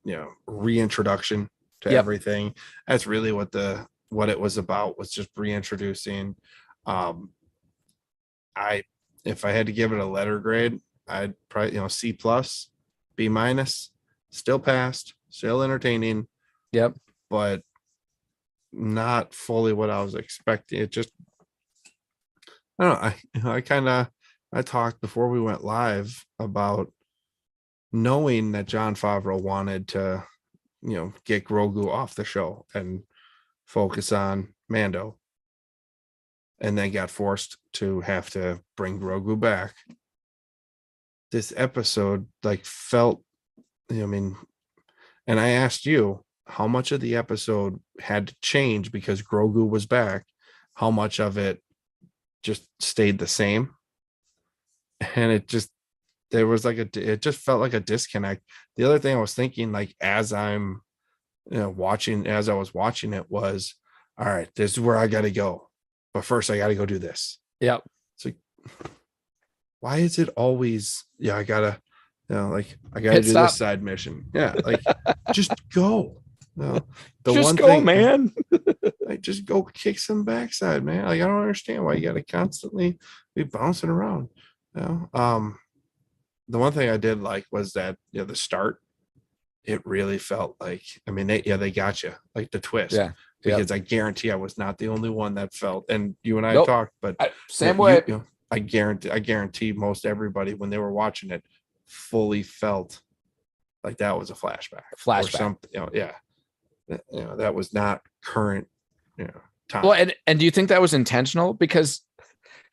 reintroduction to everything. That's really what it was about, was just reintroducing. If I had to give it a letter grade, I'd probably, C+, B-, still passed, still entertaining.
Yep.
But not fully what I was expecting. It just, I don't know. I talked before we went live about knowing that Jon Favreau wanted to, get Grogu off the show and focus on Mando, and then got forced to have to bring Grogu back. This episode felt, and I asked you how much of the episode had to change because Grogu was back, how much of it just stayed the same. And it just felt like a disconnect. The other thing I was thinking, as I'm as I was watching it, was, all right, this is where I got to go, but first I got to go do this.
Yep.
It's like, why is it always, I gotta do this side mission. Yeah. Just go. The
just
one
go,
thing,
man.
just go kick some backside, man. I don't understand why you got to constantly be bouncing around. The one thing I did like was that, the start, it really felt like, they got you, the twist.
Yeah.
Because I guarantee I was not the only one that felt, and you and I talked, but
same way.
I guarantee most everybody, when they were watching it, fully felt like that was a flashback. Or something. That was not current, time.
Well, and do you think that was intentional? Because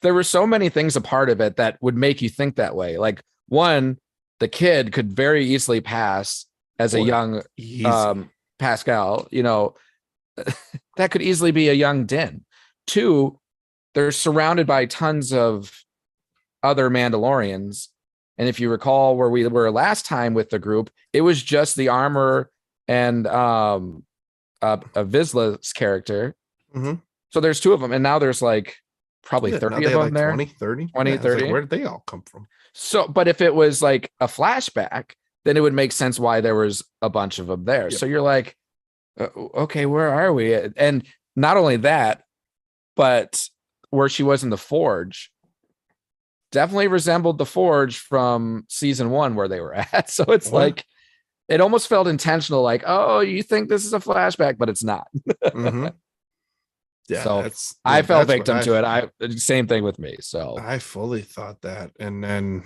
there were so many things a part of it that would make you think that way. Like, one, the kid could very easily pass as a young Pascal, that could easily be a young Din. Two, they're surrounded by tons of other Mandalorians. And if you recall where we were last time with the group, it was just the armor and a Vizsla's character.
Mm-hmm.
So there's two of them. And now there's probably 30 of them there.
20, 30.
20, 30.
Where did they all come from?
So, but if it was a flashback, then it would make sense why there was a bunch of them there. Yep. So you're like, okay, where are we? And not only that, but where she was in the Forge definitely resembled the Forge from season 1 where they were at. So it's it almost felt intentional, oh, you think this is a flashback, but it's not.
Mm-hmm. Yeah,
so I fell victim to it. Same thing with me. So
I fully thought that. And then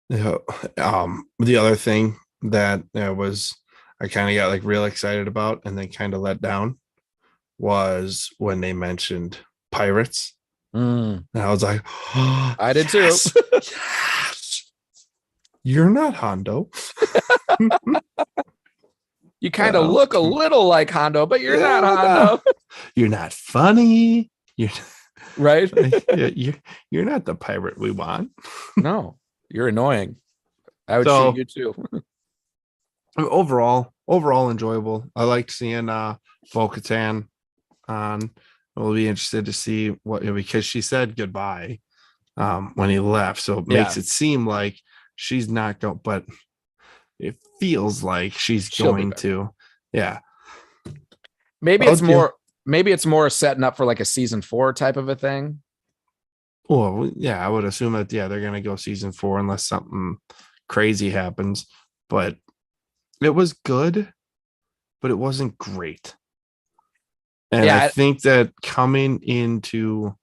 the other thing that was I kind of got real excited about and then kind of let down was when they mentioned pirates. And I was like, oh,
I did too.
Yes. You're not Hondo.
You kind of look a little like Hondo, but you're not Hondo.
You're not funny. You're
right.
You're not the pirate we want.
No, you're annoying. I would shoot you too.
Overall enjoyable. I liked seeing Bo-Katan on. We'll be interested to see what, because she said goodbye when he left, so it makes it seem like she's not going, but it feels like she's going to. Yeah,
maybe it's more setting up for a season 4 type of a thing.
Well, yeah, I would assume that they're gonna go season 4 unless something crazy happens. But it was good, but it wasn't great. And I think that coming into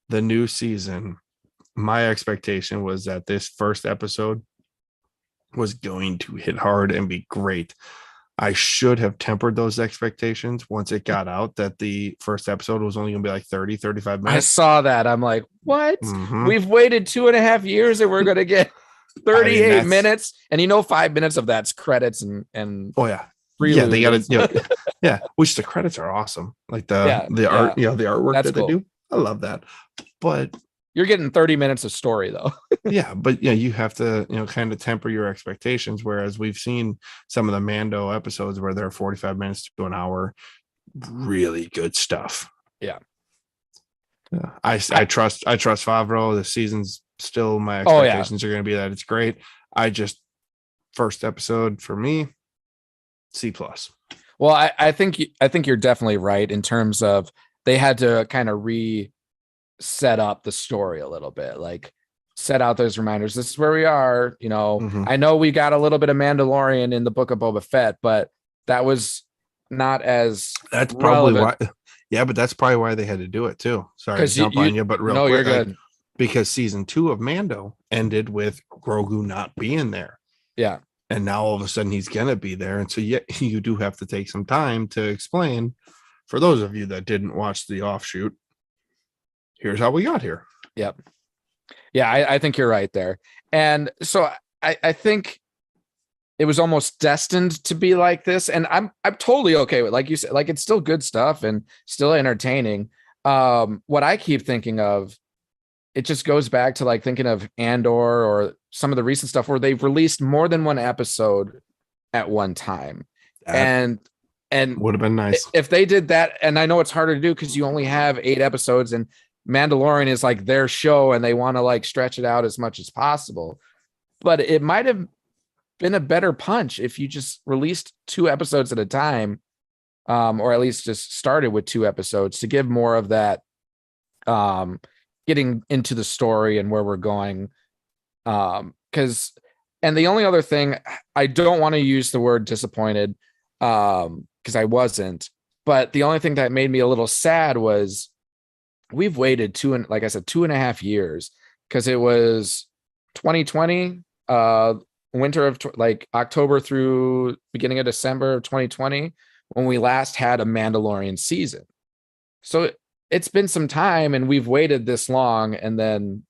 the new season, my expectation was that this first episode was going to hit hard and be great. I should have tempered those expectations once it got out that the first episode was only going to be 30, 35 minutes.
I saw that. I'm like, what?
Mm-hmm.
We've waited 2.5 years and we're going to get 38 minutes. And 5 minutes of that's credits and
oh yeah.
Prelude.
Yeah, they got it. Yeah, which the credits are awesome. Like the art, the artwork that's that they do. I love that. But
you're getting 30 minutes of story though.
Yeah, but you have to, kind of temper your expectations. Whereas we've seen some of the Mando episodes where they're 45 minutes to an hour, really good stuff.
Yeah.
I trust Favreau. The season's still, my expectations are going to be that it's great. First episode for me, C+.
Well, I think you're definitely right in terms of they had to kind of set up the story a little bit, set out those reminders. This is where we are.
Mm-hmm.
I know we got a little bit of Mandalorian in the Book of Boba Fett, but that was not as
that's
relevant.
Probably why. Yeah, but that's probably why they had to do it too. Sorry to jump on you, but real quick,
you're good.
Because season 2 of Mando ended with Grogu not being there.
Yeah.
And now all of a sudden he's going to be there. And so you do have to take some time to explain, for those of you that didn't watch the offshoot, here's how we got here.
Yep. Yeah, I think you're right there. And so I think it was almost destined to be like this. And I'm totally okay with, like you said, like it's still good stuff and still entertaining. What I keep thinking of, it just goes back to like thinking of Andor or some of the recent stuff where they've released more than one episode at one time. And
would have been nice
if they did that. And I know it's harder to do because you only have 8 episodes and Mandalorian is like their show and they want to like stretch it out as much as possible. But it might have been a better punch if you just released 2 episodes at a time, or at least just started with 2 episodes to give more of that getting into the story and where we're going. Because the only other thing, I don't want to use the word disappointed because I wasn't, but the only thing that made me a little sad was we've waited 2.5 years, because it was 2020, winter of like October through beginning of December of 2020 when we last had a Mandalorian season. So it's been some time and we've waited this long, and then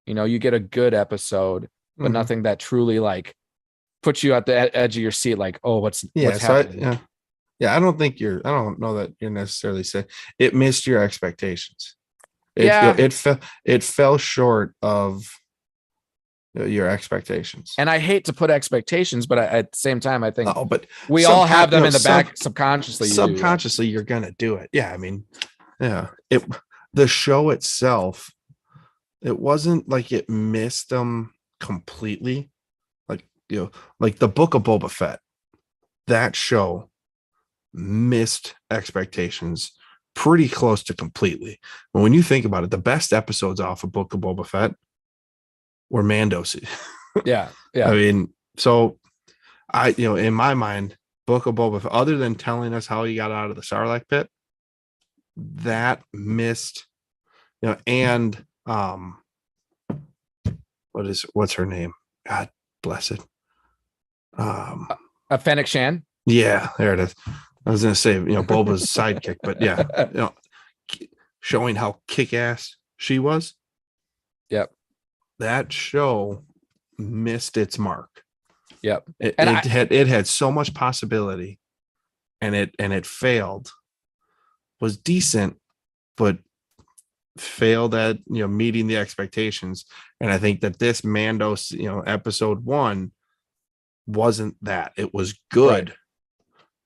you get a good episode, but nothing that truly like puts you at the edge of your seat, like, oh, what's happening?
I don't know that you're necessarily saying it missed your expectations. It fell short of your expectations.
And I hate to put expectations, but at the same time, I think
but
we all have them in the back subconsciously.
Subconsciously, you're gonna do it. Yeah, I mean, yeah. The show itself, it wasn't like it missed them completely. Like the Book of Boba Fett, that show missed expectations pretty close to completely. But when you think about it, the best episodes off of Book of Boba Fett were Mando's.
Yeah.
I mean, so in my mind, Book of Boba Fett, other than telling us how he got out of the Sarlacc pit, that missed, and what's her name? God bless it.
Fennec Shan.
Yeah, there it is. I was going to say, Boba's sidekick, but yeah, showing how kick-ass she was.
Yep.
That show missed its mark.
Yep.
It had so much possibility, and it failed. Was decent, but failed at meeting the expectations. And I think that this Mando, episode 1 wasn't that. It was good. Right.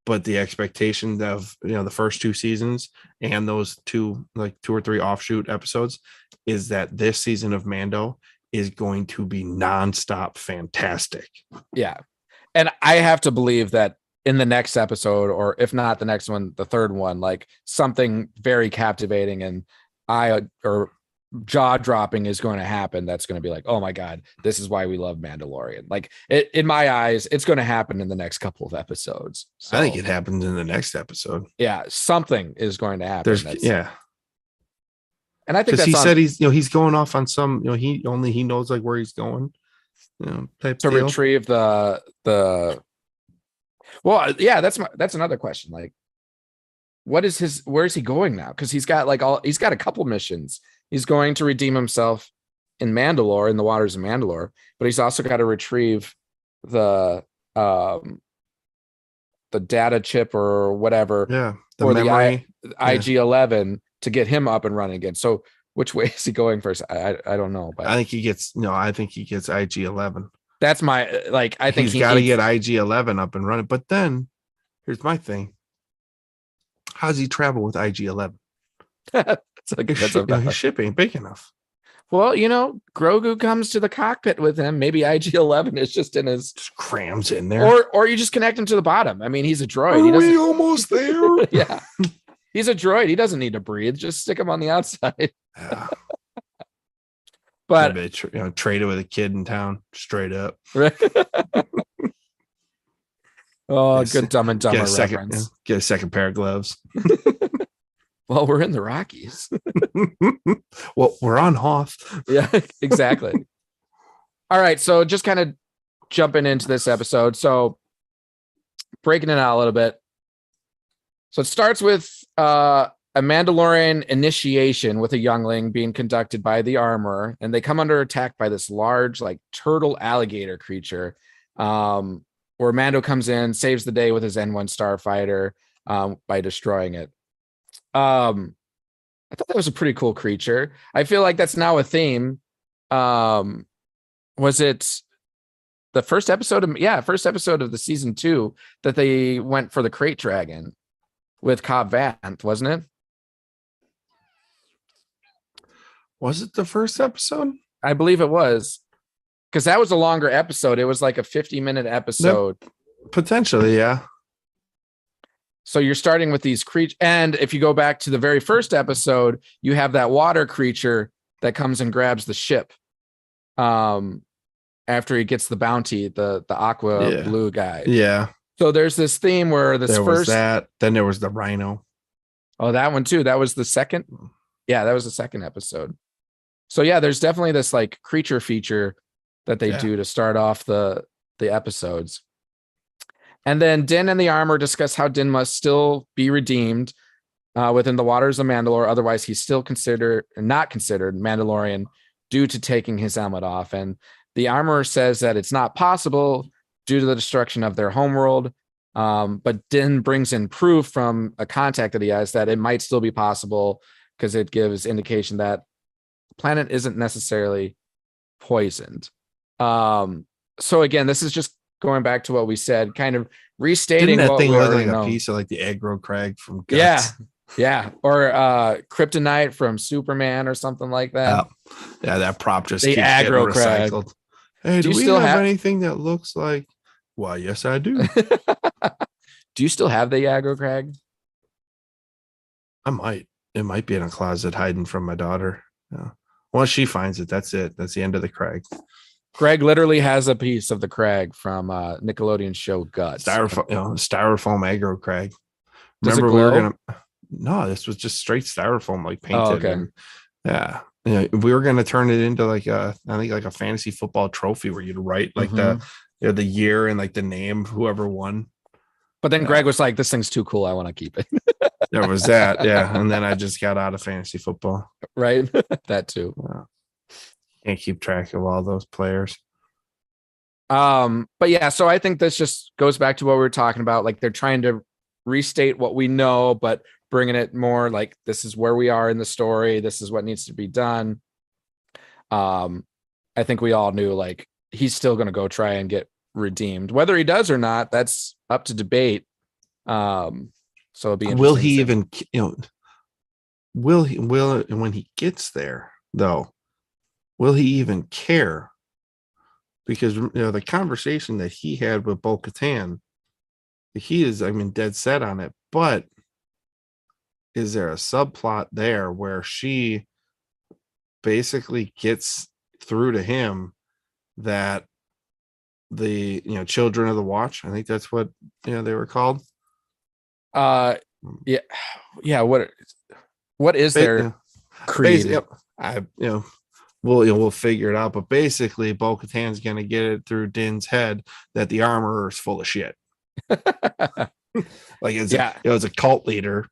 But the expectation of the first 2 seasons and those 2 or 3 offshoot episodes is that this season of Mando is going to be nonstop fantastic.
Yeah. And I have to believe that in the next episode, or if not the next one, the third one, like something very captivating and jaw-dropping is going to happen. That's going to be like, oh my God, this is why we love Mandalorian. Like in my eyes, it's going to happen in the next couple of episodes. So,
I think it happens in the next episode.
Yeah, something is going to happen. And I think
he said he's going off on some, he knows like where he's going, type
to
deal.
Retrieve the. Well, yeah, that's another question. Like, where is he going now? Because he's got a couple missions. He's going to redeem himself in Mandalore, in the waters of Mandalore, but he's also got to retrieve the data chip or whatever.
Yeah, the memory,
the IG-11 to get him up and running again. So which way is he going first? I don't know, but
I think he gets IG-11.
That's my I think
he's got to get IG-11 up and running. But then here's my thing: how does he travel with IG-11? His ship ain't big enough.
Well, Grogu comes to the cockpit with him. Maybe IG-11 is just in his
crams in there,
or you just connect him to the bottom. I mean, he's a droid.
Are we almost there?
Yeah, he's a droid. He doesn't need to breathe. Just stick him on the outside. Yeah. But
trade it with a kid in town, straight up.
Right. Oh, good Dumb and Dumber reference.
Get a second pair of gloves.
Well, we're in the Rockies.
Well, we're on Hoth.
Yeah, exactly. All right. So just kind of jumping into this episode. So breaking it out a little bit. So it starts with a Mandalorian initiation with a youngling being conducted by the armorer, and they come under attack by this large, like turtle alligator creature. Where Mando comes in, saves the day with his N1 starfighter by destroying it. I thought that was a pretty cool creature. I feel like that's now a theme. Was it the first episode first episode of the season 2 that they went for the crate dragon with Cobb Vanth, wasn't it?
Was it the first episode?
I believe it was, because that was a longer episode. It was like a 50-minute episode.
Potentially, yeah.
So you're starting with these creatures, and if you go back to the very first episode, you have that water creature that comes and grabs the ship. After he gets the bounty, the aqua blue guy.
Yeah.
So there's this theme where
was that. Then there was the rhino.
Oh, that one too. That was the second. Yeah, that was the second episode. So yeah, there's definitely this like creature feature that they do to start off the episodes. And then Din and the armor discuss how Din must still be redeemed within the waters of Mandalore. Otherwise, he's still not considered Mandalorian due to taking his helmet off. And the armorer says that it's not possible due to the destruction of their homeworld. But Din brings in proof from a contact that he has that it might still be possible, because it gives indication that the planet isn't necessarily poisoned. So again, this is just going back to what we said, kind of restating.
Didn't that
what
thing
we
look
already
like
know.
a piece of like the aggro crag from Guts?
Yeah. Or kryptonite from Superman or something like that.
Yeah, that prop just
The
keeps getting
aggro crag.
recycled. Hey, do we
still
have anything that looks like? Why, yes, I do.
Do you still have the aggro crag?
I might. It might be in a closet hiding from my daughter. Yeah. Once she finds it, that's it. That's the end of the crag.
Greg literally has a piece of the crag from Nickelodeon show Guts.
Styrofoam aggro crag.
Does
Remember,
it
we were
glow?
No, this was just straight styrofoam, like painted.
Oh, okay.
And, yeah. We were gonna turn it into like I think like a fantasy football trophy where you'd write like the year and like the name of whoever won.
But then Greg was like, "This thing's too cool. I want to keep it."
There was that, yeah. And then I just got out of fantasy football.
Right, that too.
Can't keep track of all those players.
But yeah, so I think this just goes back to what we were talking about. Like, they're trying to restate what we know, but bringing it more like, this is where we are in the story. This is what needs to be done. I think we all knew, like, he's still going to go try and get redeemed. Whether he does or not, that's up to debate. So it'll be
will he even, will when he gets there though, will he even care? Because the conversation that he had with Bo-Katan, he is, dead set on it. But is there a subplot there where she basically gets through to him that the Children of the Watch, I think that's what they were called. What is their creed? We'll figure it out, but basically Bo-Katan's gonna get it through Din's head that the armorer is full of shit. Like it's a cult leader.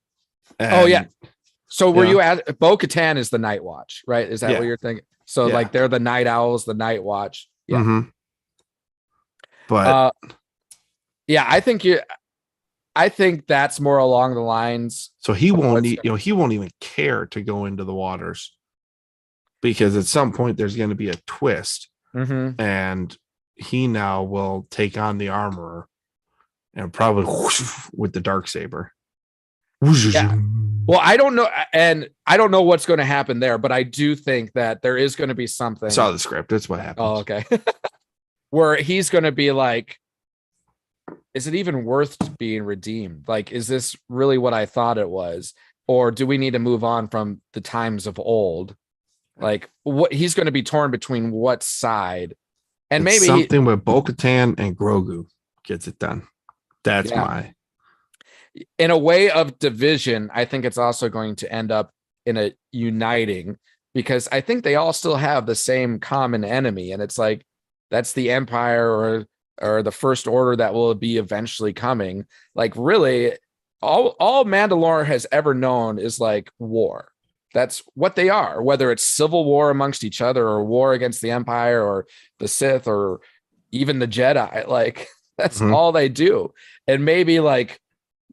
So were you at Bo-Katan is the Night Watch, right? Is that what you're thinking? So like they're the Night Owls, the Night Watch. Yeah.
Mm-hmm. But
I think that's more along the lines.
So he won't he won't even care to go into the waters, because at some point there's going to be a twist, and he now will take on the armorer and probably with the Darksaber.
Yeah. Well, I don't know, and I don't know what's going to happen there, but I do think that there is going to be something.
I saw the script. That's what happened.
Oh, okay. Where he's going to be like, is it even worth being redeemed? Like, is this really what I thought it was? Or do we need to move on from the times of old? Like, what he's going to be torn between what side? And
it's
maybe
something with Bo-Katan and Grogu gets it done. That's
in a way of division. I think it's also going to end up in a uniting, because I think they all still have the same common enemy. And it's like, that's the Empire or the First Order that will be eventually coming. Like really, all Mandalore has ever known is like war. That's what they are, whether it's civil war amongst each other or war against the Empire or the Sith or even the Jedi. Like that's all they do. And maybe like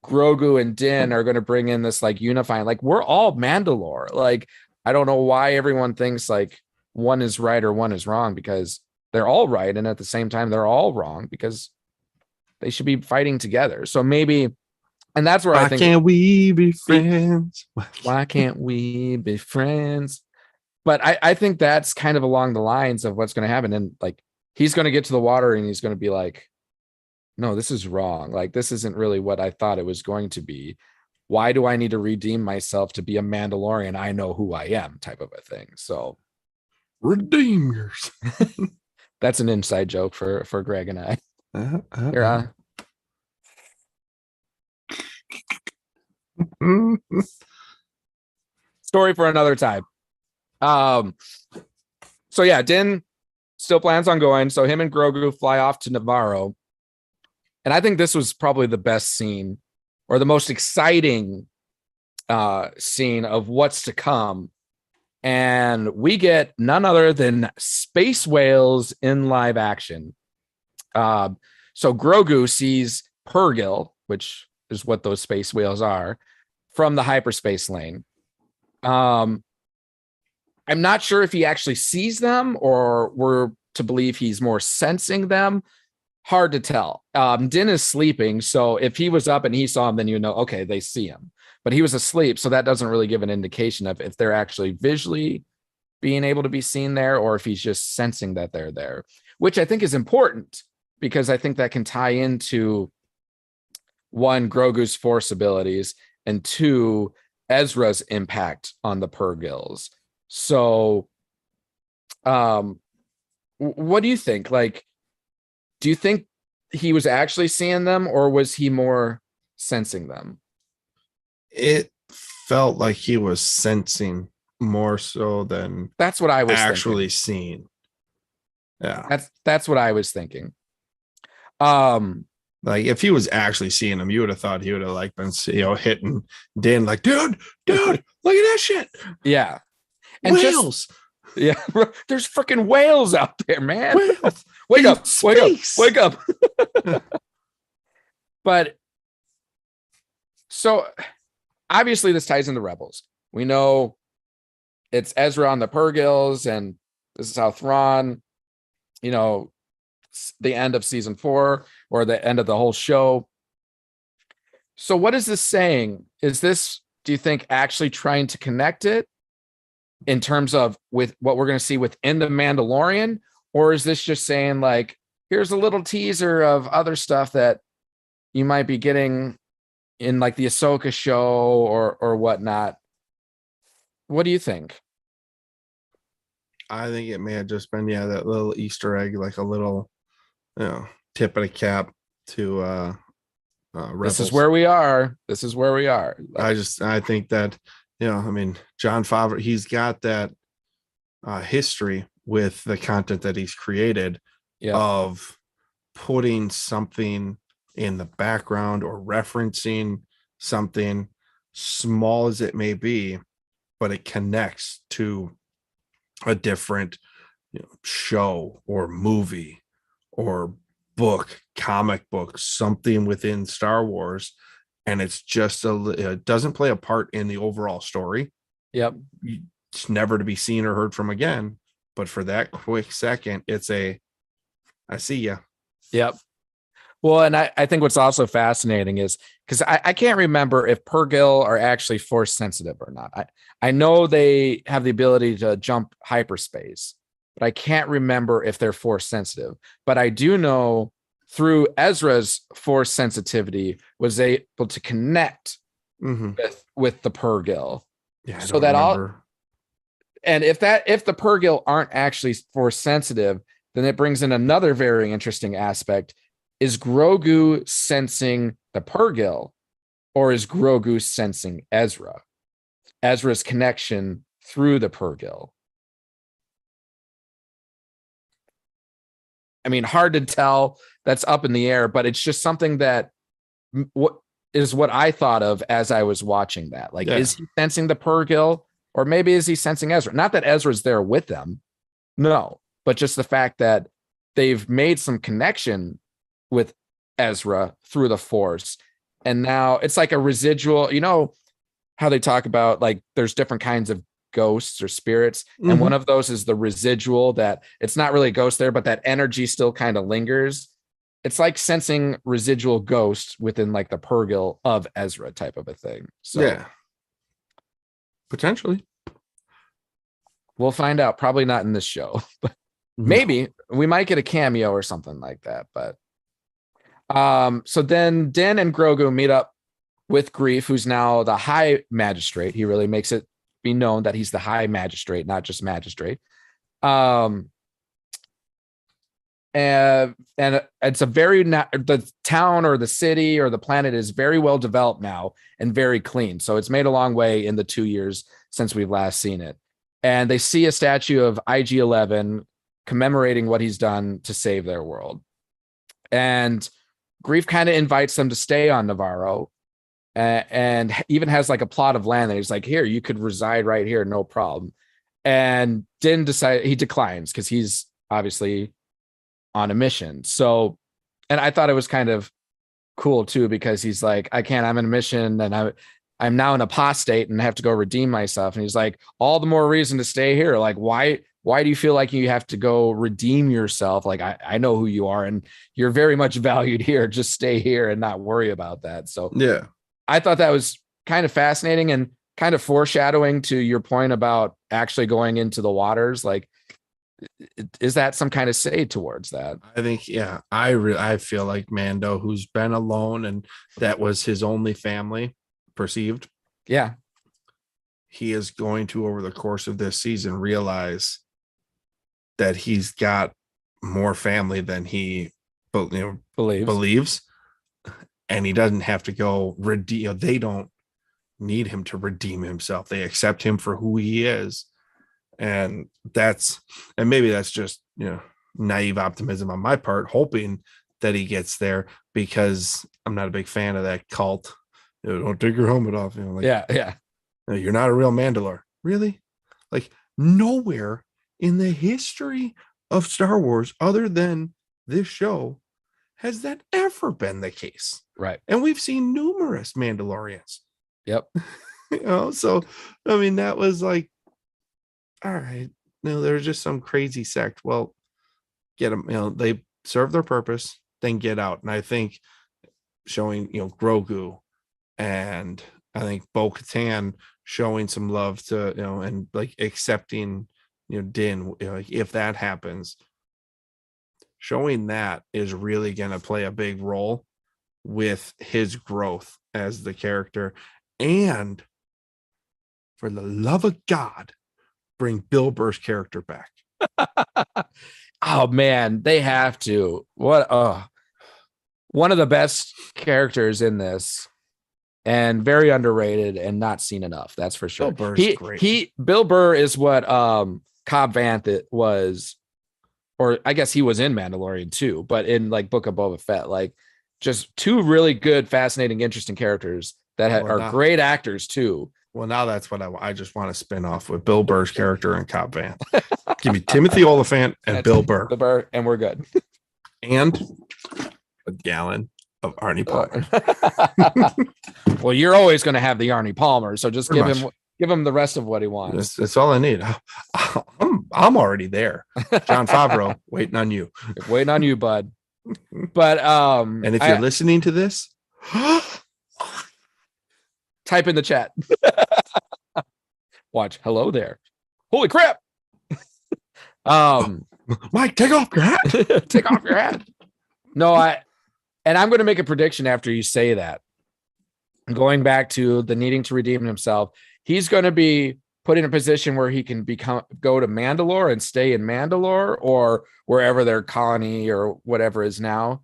Grogu and Din are going to bring in this like unifying, like we're all Mandalore. Like, I don't know why everyone thinks like one is right or one is wrong, because they're all right. And at the same time, they're all wrong because they should be fighting together. So maybe, and that's where I think,
why can't we be friends?
Why can't we be friends? But I think that's kind of along the lines of what's going to happen. And like, he's going to get to the water and he's going to be like, no, this is wrong. Like, this isn't really what I thought it was going to be. Why do I need to redeem myself to be a Mandalorian? I know who I am, type of a thing. So
redeem yourself.
That's an inside joke for Greg and I. Here, story for another time. So yeah, Din still plans on going. So him and Grogu fly off to Navarro. And I think this was probably the best scene or the most exciting scene of what's to come. And we get none other than space whales in live action. So Grogu sees Purrgil, which is what those space whales are, from the hyperspace lane. I'm not sure if he actually sees them or we're to believe he's more sensing them. Hard to tell. Din is sleeping, so if he was up and he saw him, then you know, okay, they see him. But he was asleep, so that doesn't really give an indication of if they're actually visually being able to be seen there or if he's just sensing that they're there, which I think is important because I think that can tie into one, Grogu's force abilities, and two, Ezra's impact on the Purrgils. So, what do you think? Like, do you think he was actually seeing them or was he more sensing them?
It felt like he was sensing more so than
that's what I was
actually seeing. Yeah.
That's what I was thinking.
Like if he was actually seeing them, you would have thought he would have like been, hitting Din like, dude, look at that shit.
Yeah.
And whales.
Yeah, there's freaking whales out there, man. Wake up. But so obviously this ties into Rebels. We know it's Ezra on the Purrgils, and this is how Thrawn, the end of season 4 or the end of the whole show. So what is this saying? Is this, do you think, actually trying to connect it in terms of with what we're going to see within the Mandalorian? Or is this just saying like, here's a little teaser of other stuff that you might be getting in like the Ahsoka show or whatnot? What do you think?
I think it may have just been, that little Easter egg, like a little, tip of the cap to Rebels.
This is where we are.
I think that, Jon Favreau, he's got that history with the content that he's created of putting something in the background or referencing something small as it may be, but it connects to a different show or movie or book, comic book, something within Star Wars. And it's just it doesn't play a part in the overall story.
Yep.
It's never to be seen or heard from again. But for that quick second, it's I see ya.
Yep. Well, and I think what's also fascinating is because I can't remember if Purrgil are actually force sensitive or not. I know they have the ability to jump hyperspace, but I can't remember if they're force sensitive. But I do know through Ezra's force sensitivity was able to connect with the Purrgil.
Yeah,
so that remember. And if the Purrgil aren't actually force sensitive, then it brings in another very interesting aspect. Is Grogu sensing the Purrgil, or is Grogu sensing Ezra's connection through the Purrgil? I mean, hard to tell. That's up in the air, but it's just something that what I thought of as I was watching that. Like, is he sensing the Purrgil, or maybe is he sensing Ezra? Not that Ezra's there with them, no, but just the fact that they've made some connection with Ezra through the Force, and now it's like a residual. You know how they talk about like there's different kinds of ghosts or spirits, and one of those is the residual, that it's not really a ghost there, but that energy still kind of lingers. It's like sensing residual ghosts within like the Purrgil of Ezra type of a thing. So
yeah, potentially
we'll find out. Probably not in this show, but maybe we might get a cameo or something like that. But so then Din and Grogu meet up with Greef, who's now the High Magistrate. He really makes it be known that he's the High Magistrate, not just Magistrate. And it's a the town or the city or the planet is very well developed now and very clean. So it's made a long way in the 2 years since we've last seen it. And they see a statue of IG-11 commemorating what he's done to save their world. And Greef kind of invites them to stay on Navarro, and even has like a plot of land that he's like, here, you could reside right here, no problem. And Din declines because he's obviously on a mission. So, and I thought it was kind of cool too, because he's like, I'm on a mission, and I'm now an apostate and have to go redeem myself. And he's like, all the more reason to stay here. Like, why do you feel like you have to go redeem yourself? Like, I know who you are, and you're very much valued here. Just stay here and not worry about that. So
yeah,
I thought that was kind of fascinating and kind of foreshadowing to your point about actually going into the waters. Like, is that some kind of say towards that?
I think, yeah, I feel like Mando, who's been alone and that was his only family perceived.
Yeah.
He is going to, over the course of this season, realize that he's got more family than he believes. And he doesn't have to go redeem. They don't need him to redeem himself. They accept him for who he is. And maybe that's just, naive optimism on my part, hoping that he gets there, because I'm not a big fan of that cult. Don't take your helmet off.
Yeah.
You're not a real Mandalore. Really? Like, nowhere in the history of Star Wars, other than this show, has that ever been the case.
Right.
And we've seen numerous Mandalorians.
Yep.
So, I mean, that was like, all right, there's just some crazy sect. Well, get them, they serve their purpose, then get out. And I think showing, Grogu, and I think Bo-Katan showing some love to, and like accepting, Din, like if that happens, showing that is really going to play a big role with his growth as the character. And for the love of God, bring Bill Burr's character back.
Oh man, they have to. One of the best characters in this, and very underrated and not seen enough. That's for sure.
Bill Burr's great.
Bill Burr is what Cobb Vanth was, or I guess he was in Mandalorian too, but in like Book of Boba Fett, like just two really good, fascinating, interesting characters that are great actors too.
Well, now that's what I just want to spin off with Bill Burr's character and Cobb Vanth. Give me Timothy Oliphant and Bill Burr.
Bill Burr, and we're good.
And a gallon of Arnie Palmer.
Well, you're always going to have the Arnie Palmer, so just give him the rest of what he wants.
That's all I need. I'm already there. Jon Favreau, waiting on you.
Waiting on you, bud. But
and if you're listening to this,
type in the chat. Watch. Hello there. Holy crap.
Mike, take off your hat.
Take off your hat. No, I'm going to make a prediction after you say that. Going back to the needing to redeem himself, he's going to be put in a position where he can go to Mandalore and stay in Mandalore, or wherever their colony or whatever is now,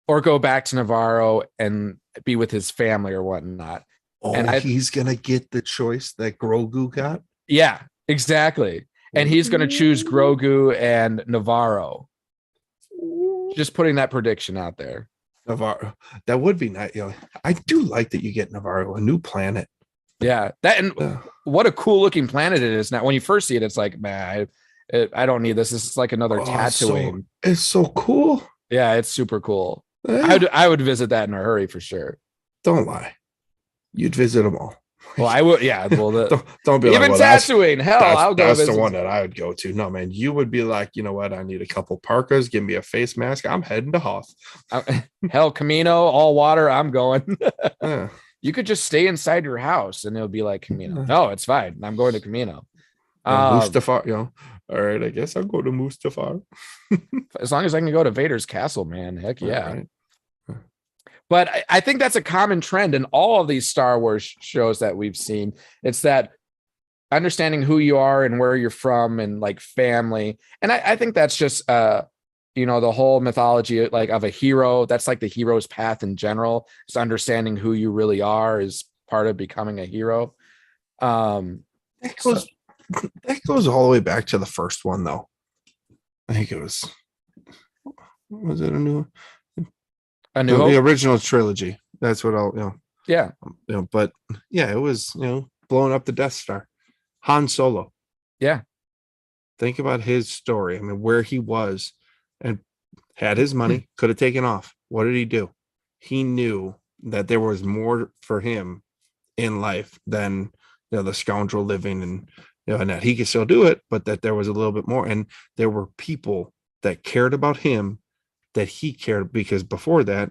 or go back to Navarro and be with his family or whatnot.
Oh, and he's going to get the choice that Grogu got?
Yeah, exactly. And he's going to choose Grogu and Navarro. Just putting that prediction out there.
Navarro, that would be nice. I do like that you get Navarro, a new planet.
Yeah, that and what a cool looking planet it is now. When you first see it, it's like, man, I don't need this. This is like another Tatooine.
It's so cool.
Yeah, it's super cool.
Yeah.
I would visit that in a hurry for sure.
Don't lie. You'd visit them all.
Well, I would. Yeah. Well,
don't be
even
like,
Tatooine. Hell, I'll go.
That's the one that I would go to. No, man, you would be like, you know what? I need a couple parkas. Give me a face mask. I'm heading to Hoth.
Hell, Camino, all water. I'm going.
Yeah.
You could just stay inside your house, and it'll be like Camino. No, it's fine. I'm going to Camino.
Mustafar. All right, I guess I'll go to Mustafar.
As long as I can go to Vader's castle, man. Heck yeah.
Right.
But I think that's a common trend in all of these Star Wars shows that we've seen. It's that understanding who you are and where you're from and like family. And I think that's just, the whole mythology like of a hero. That's like the hero's path in general. Is understanding who you really are is part of becoming a hero.
That goes all the way back to the first one, though. I think it was it a new the original trilogy. That's what
yeah.
But yeah, it was, blowing up the Death Star. Han Solo.
Yeah.
Think about his story. I mean, where he was and had his money, could have taken off. What did he do? He knew that there was more for him in life than the scoundrel living, and and that he could still do it, but that there was a little bit more. And there were people that cared about him, that he cared, because before that,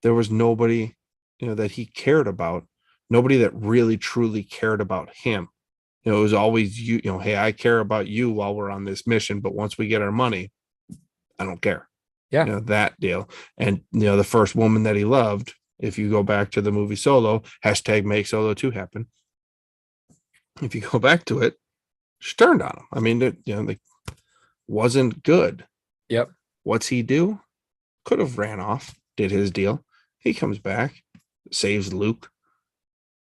there was nobody, that he cared about, nobody that really truly cared about him. It was always you, hey, I care about you while we're on this mission, but once we get our money, I don't care.
Yeah.
That deal. And, the first woman that he loved, if you go back to the movie Solo, # make Solo 2 happen. If you go back to it, she turned on him. I mean, it wasn't good.
Yep.
What's he do? Could have ran off, did his deal. He comes back, saves Luke,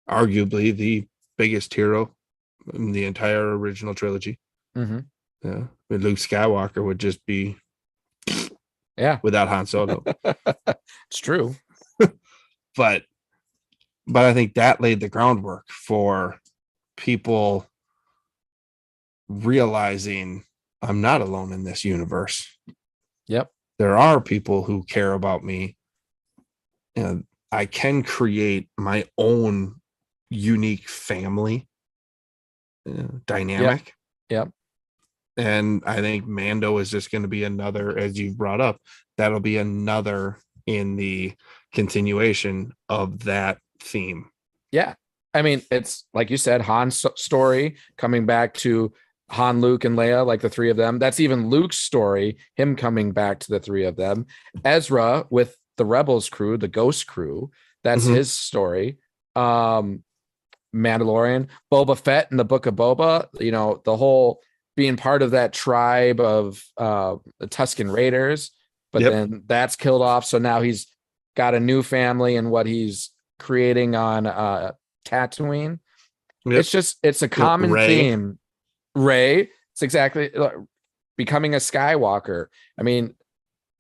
arguably the biggest hero in the entire original trilogy.
Mm-hmm.
Yeah, Luke Skywalker would just be, without Han Solo.
It's true,
but I think that laid the groundwork for people realizing I'm not alone in this universe.
Yep.
There are people who care about me, and I can create my own unique family dynamic.
Yep.
And I think Mando is just going to be another, as you've brought up, that'll be another in the continuation of that theme.
Yeah. I mean, it's like you said, Han's story coming back to Han, Luke, and Leia, like the three of them. That's even Luke's story, him coming back to the three of them. Ezra with the Rebels crew, the Ghost crew, that's his story. Mandalorian, Boba Fett in the Book of Boba, the whole being part of that tribe of the Tusken Raiders, but then that's killed off. So now he's got a new family and what he's creating on Tatooine. It's a common theme. Rey, it's exactly becoming a Skywalker. I mean,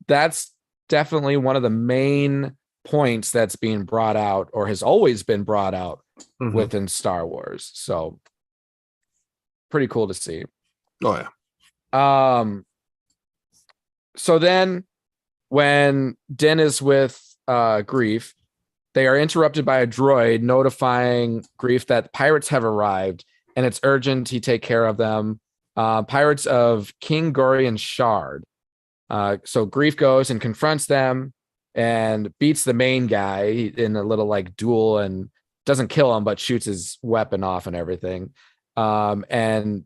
that's definitely one of the main points that's being brought out, or has always been brought out within Star Wars. So pretty cool to see.
Oh yeah.
So then when Din is with Greef, they are interrupted by a droid notifying Greef that pirates have arrived and it's urgent he take care of them. Pirates of King Gorian Shard. So Greef goes and confronts them and beats the main guy in a little like duel, and doesn't kill him, but shoots his weapon off and everything. And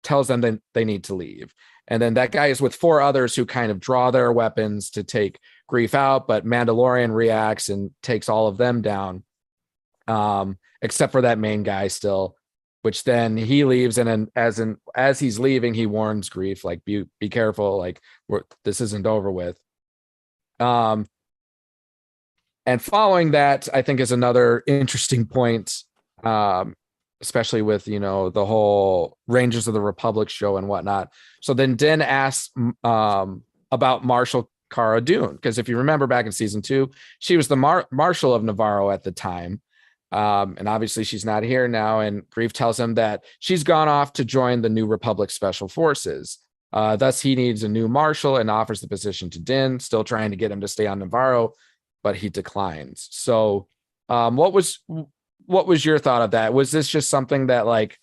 tells them that they need to leave. And then that guy is with 4 others who kind of draw their weapons to take Greef out, but Mandalorian reacts and takes all of them down, except for that main guy still, which then he leaves. And then as he's leaving, he warns Greef, like, be careful, like this isn't over with. And following that, I think is another interesting point, especially with, the whole Rangers of the Republic show and whatnot. So then Din asks about Marshal Cara Dune. Because if you remember back in season 2, she was the Marshal of Navarro at the time. And obviously she's not here now. And Grief tells him that she's gone off to join the New Republic Special Forces. Thus, he needs a new marshal and offers the position to Din, still trying to get him to stay on Navarro, but he declines. So what was your thought of that? Was this just something that, like,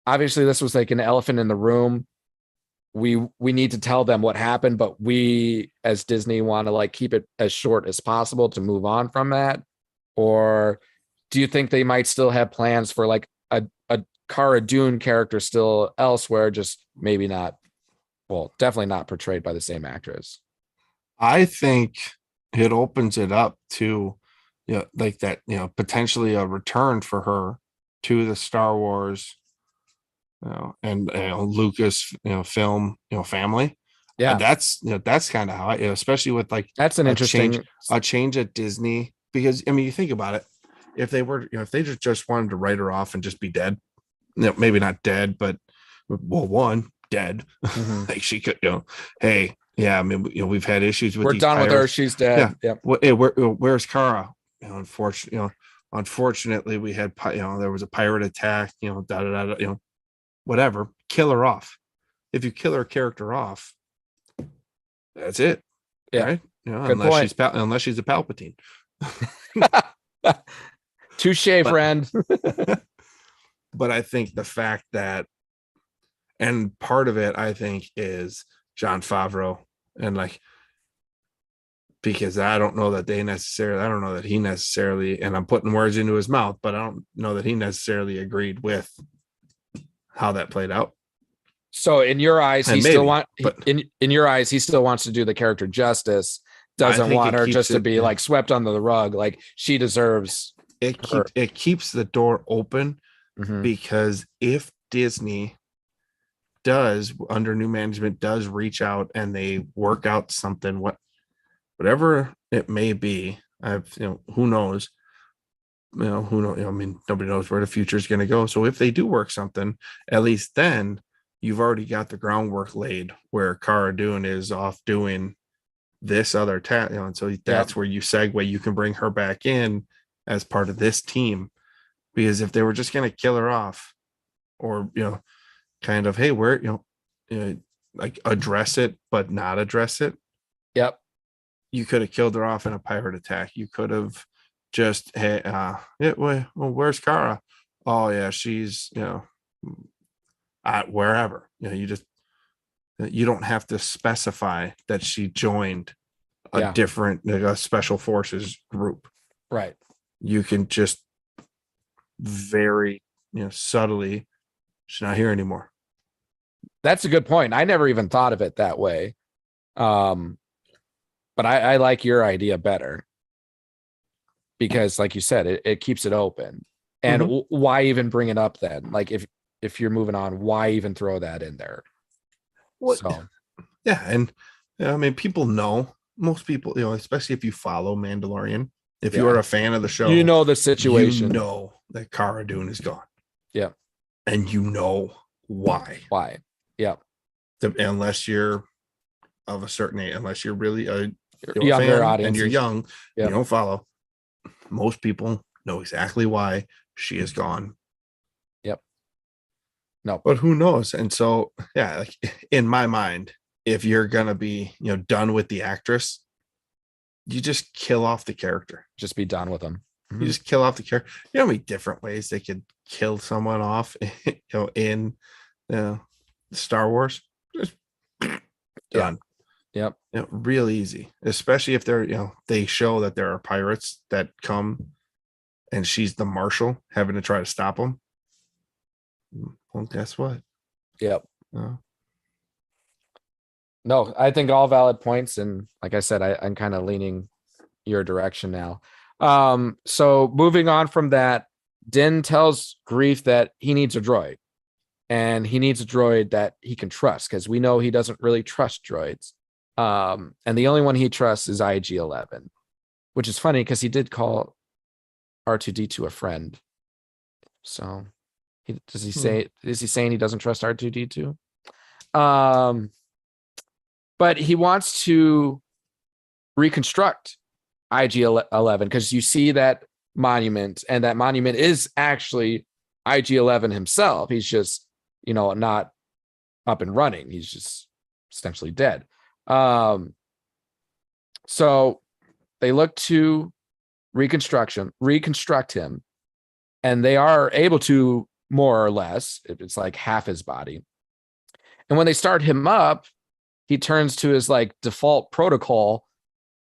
obviously this was like an elephant in the room? We need to tell them what happened, but we as Disney want to like keep it as short as possible to move on from that? Or do you think they might still have plans for like a Cara Dune character still elsewhere, just maybe not, well, definitely not portrayed by the same actress?
I think it opens it up to, like that, potentially a return for her to the Star Wars, and Lucas, film, family.
Yeah,
that's kind of how especially with like
that's an interesting
change at Disney, because I mean, you think about it, if they were, if they just wanted to write her off and just be dead, maybe not dead, but dead.
Mm-hmm.
Like she could, hey, yeah, I mean, we've had issues with.
We're done with her. She's dead.
Yeah. Where's Cara? Unfortunately, we had, there was a pirate attack. Whatever. Kill her off. If you kill her character off, that's it.
Yeah.
Right? Unless she's a Palpatine.
Touche, friend.
But I think the fact that, and part of it, I think, is Jon Favreau, and like, because I don't know that he necessarily, and I'm putting words into his mouth, but I don't know that he necessarily agreed with how that played out. So
in your eyes, in your eyes, he still wants to do the character justice. Doesn't want her just to be like swept under the rug. Like, she deserves
it. It keeps the door open, because if Disney does, under new management, does reach out and they work out something, whatever it may be, who knows, I mean, nobody knows where the future is going to go. So if they do work something, at least then you've already got the groundwork laid where Cara Dune is off doing this other task, and so that's where you segue. You can bring her back in as part of this team, because if they were just going to kill her off, or kind of, hey, we're like address it but not address it.
Yep. You
could have killed her off in a pirate attack. You could have just, hey, where's Cara? Oh yeah, she's at wherever. You don't have to specify that she joined a different, like, a special forces group.
Right.
You can just very subtly, she's not here anymore.
That's a good point. I never even thought of it that way. But I like your idea better, because like you said, it keeps it open. And why even bring it up then? Like, if you're moving on, why even throw that in there? So
yeah. And I mean, most people, especially if you follow Mandalorian, if you are a fan of the show,
the situation,
that Cara Dune is gone.
Yeah.
And why.
Yeah.
Unless you're of a certain age, unless you're really a
younger audience
and you're young, you don't follow. Most people know exactly why she is gone.
Yep. No,
but who knows? And so, yeah, like, in my mind, if you're gonna be, done with the actress, you just kill off the character.
Just be done with them.
You just kill off the character. You know how many different ways they could kill someone off, in Star Wars? Just done.
Yep.
Real easy, especially if they're, they show that there are pirates that come and she's the marshal having to try to stop them. Well, guess what?
Yep. No, I think all valid points. And like I said, I'm kind of leaning your direction now. So moving on from that, Din tells Grief that he needs a droid, and he needs a droid that he can trust, because we know he doesn't really trust droids. And the only one he trusts is IG-11, which is funny because he did call R2-D2 a friend. So is he saying he doesn't trust R2-D2? But he wants to reconstruct IG-11 because you see that monument, and that monument is actually IG-11 himself. He's just, not up and running. He's just essentially dead. So they look to reconstruct him, and they are able to, more or less. It's like half his body. And when they start him up, he turns to his like default protocol,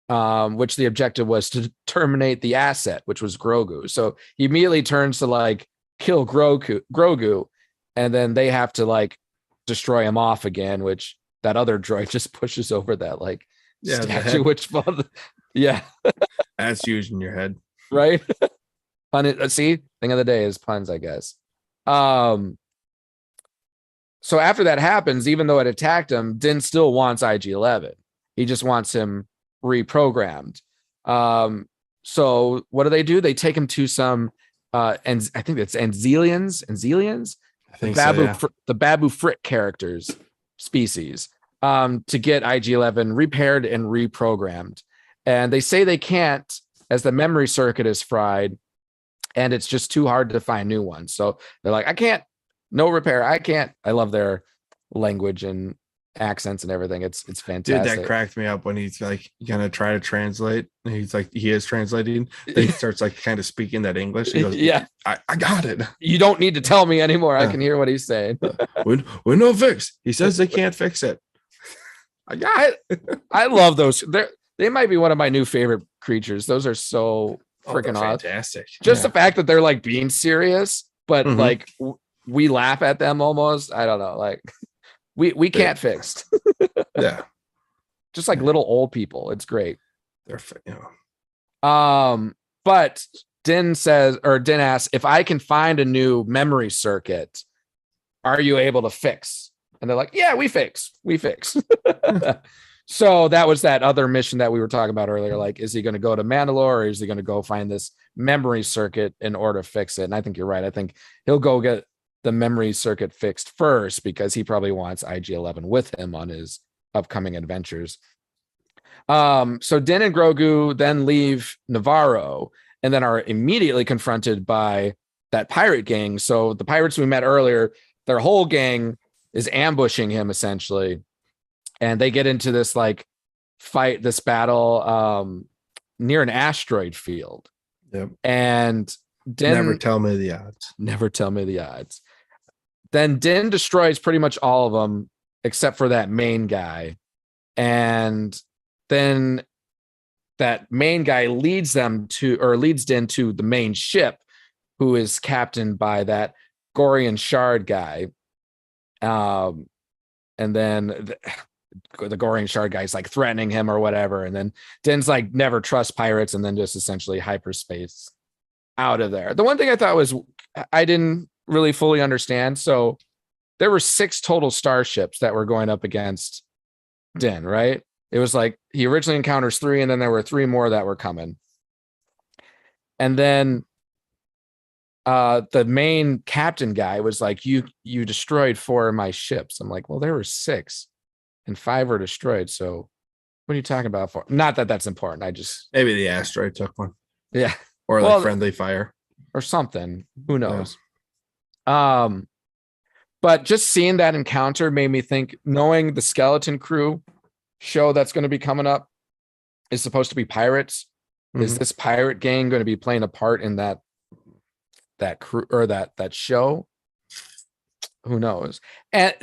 which the objective was to terminate the asset, which was Grogu. So he immediately turns to like kill Grogu, and then they have to like destroy him off again, which that other droid just pushes over that like statue, which
that's using your head,
right? See, thing of the day is puns, I guess. So after that happens, even though it attacked him, Din still wants IG-11. He just wants him reprogrammed. So what do? They take him to some and I think it's Anzelians, the Babu Frick characters species, to get IG-11 repaired and reprogrammed. And they say they can't, as the memory circuit is fried, and it's just too hard to find new ones. So they're like, I can't, no repair. I can't. I love their language and accents and everything. It's fantastic.
Dude, that cracked me up when he's like gonna try to translate. And he's like, he is translating. Then he starts like kind of speaking that English. He goes,
yeah,
I got it.
You don't need to tell me anymore. I can hear what he's saying.
We're no fix. He says they can't fix it.
I love those. They might be one of my new favorite creatures. Those are so freaking awesome.
Fantastic.
Just the fact that they're like being serious, but like we laugh at them almost. I don't know. Like we can't fix.
Yeah.
Just like little old people. It's great.
They're
but Din asks, if I can find a new memory circuit, are you able to fix? And they're like, yeah, we fix. So that was that other mission that we were talking about earlier. Like, is he going to go to Mandalore, or is he going to go find this memory circuit in order to fix it? And I think you're right. I think he'll go get the memory circuit fixed first, because he probably wants IG-11 with him on his upcoming adventures. So Din and Grogu then leave Navarro and then are immediately confronted by that pirate gang. So the pirates we met earlier, their whole gang is ambushing him essentially. And they get into this like fight, this battle near an asteroid field.
Yep.
And Din,
never tell me the odds. Then Din destroys pretty much all of them except for that main guy. And then that main guy leads Din to the main ship, who is captained by that Gorian Shard guy. And then the Gorian Shard guy is like threatening him or whatever. And then Din's like, never trust pirates, and then just essentially hyperspace out of there. The one thing I thought was I didn't really fully understand. So there were 6 total starships that were going up against Din, right? It was like he originally encounters 3, and then there were 3 more that were coming. And then the main captain guy was like, you destroyed 4 of my ships. I'm like, well, there were 6 and 5 were destroyed. So what are you talking about for? Not that that's important. I just, maybe the asteroid took one.
Yeah.
Or like friendly fire
or something. Who knows? Yeah. But just seeing that encounter made me think, knowing the Skeleton Crew show that's going to be coming up is supposed to be pirates. Is this pirate gang going to be playing a part in that crew or that show? Who knows? And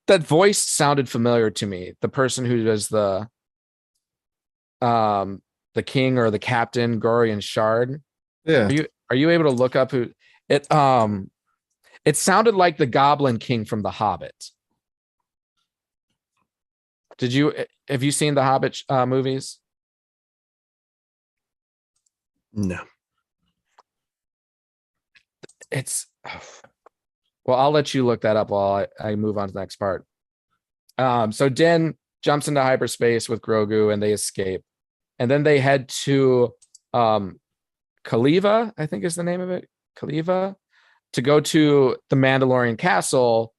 that voice sounded familiar to me. The person who does the king or the captain, Gorian Shard.
Yeah.
Are you able to look up who it? It sounded like the Goblin King from The Hobbit. Have you seen the Hobbit movies?
No.
Well, I'll let you look that up while I move on to the next part. So Din jumps into hyperspace with Grogu and they escape. And then they head to Khaliva, I think is the name of it. Khaliva, to go to the Mandalorian castle,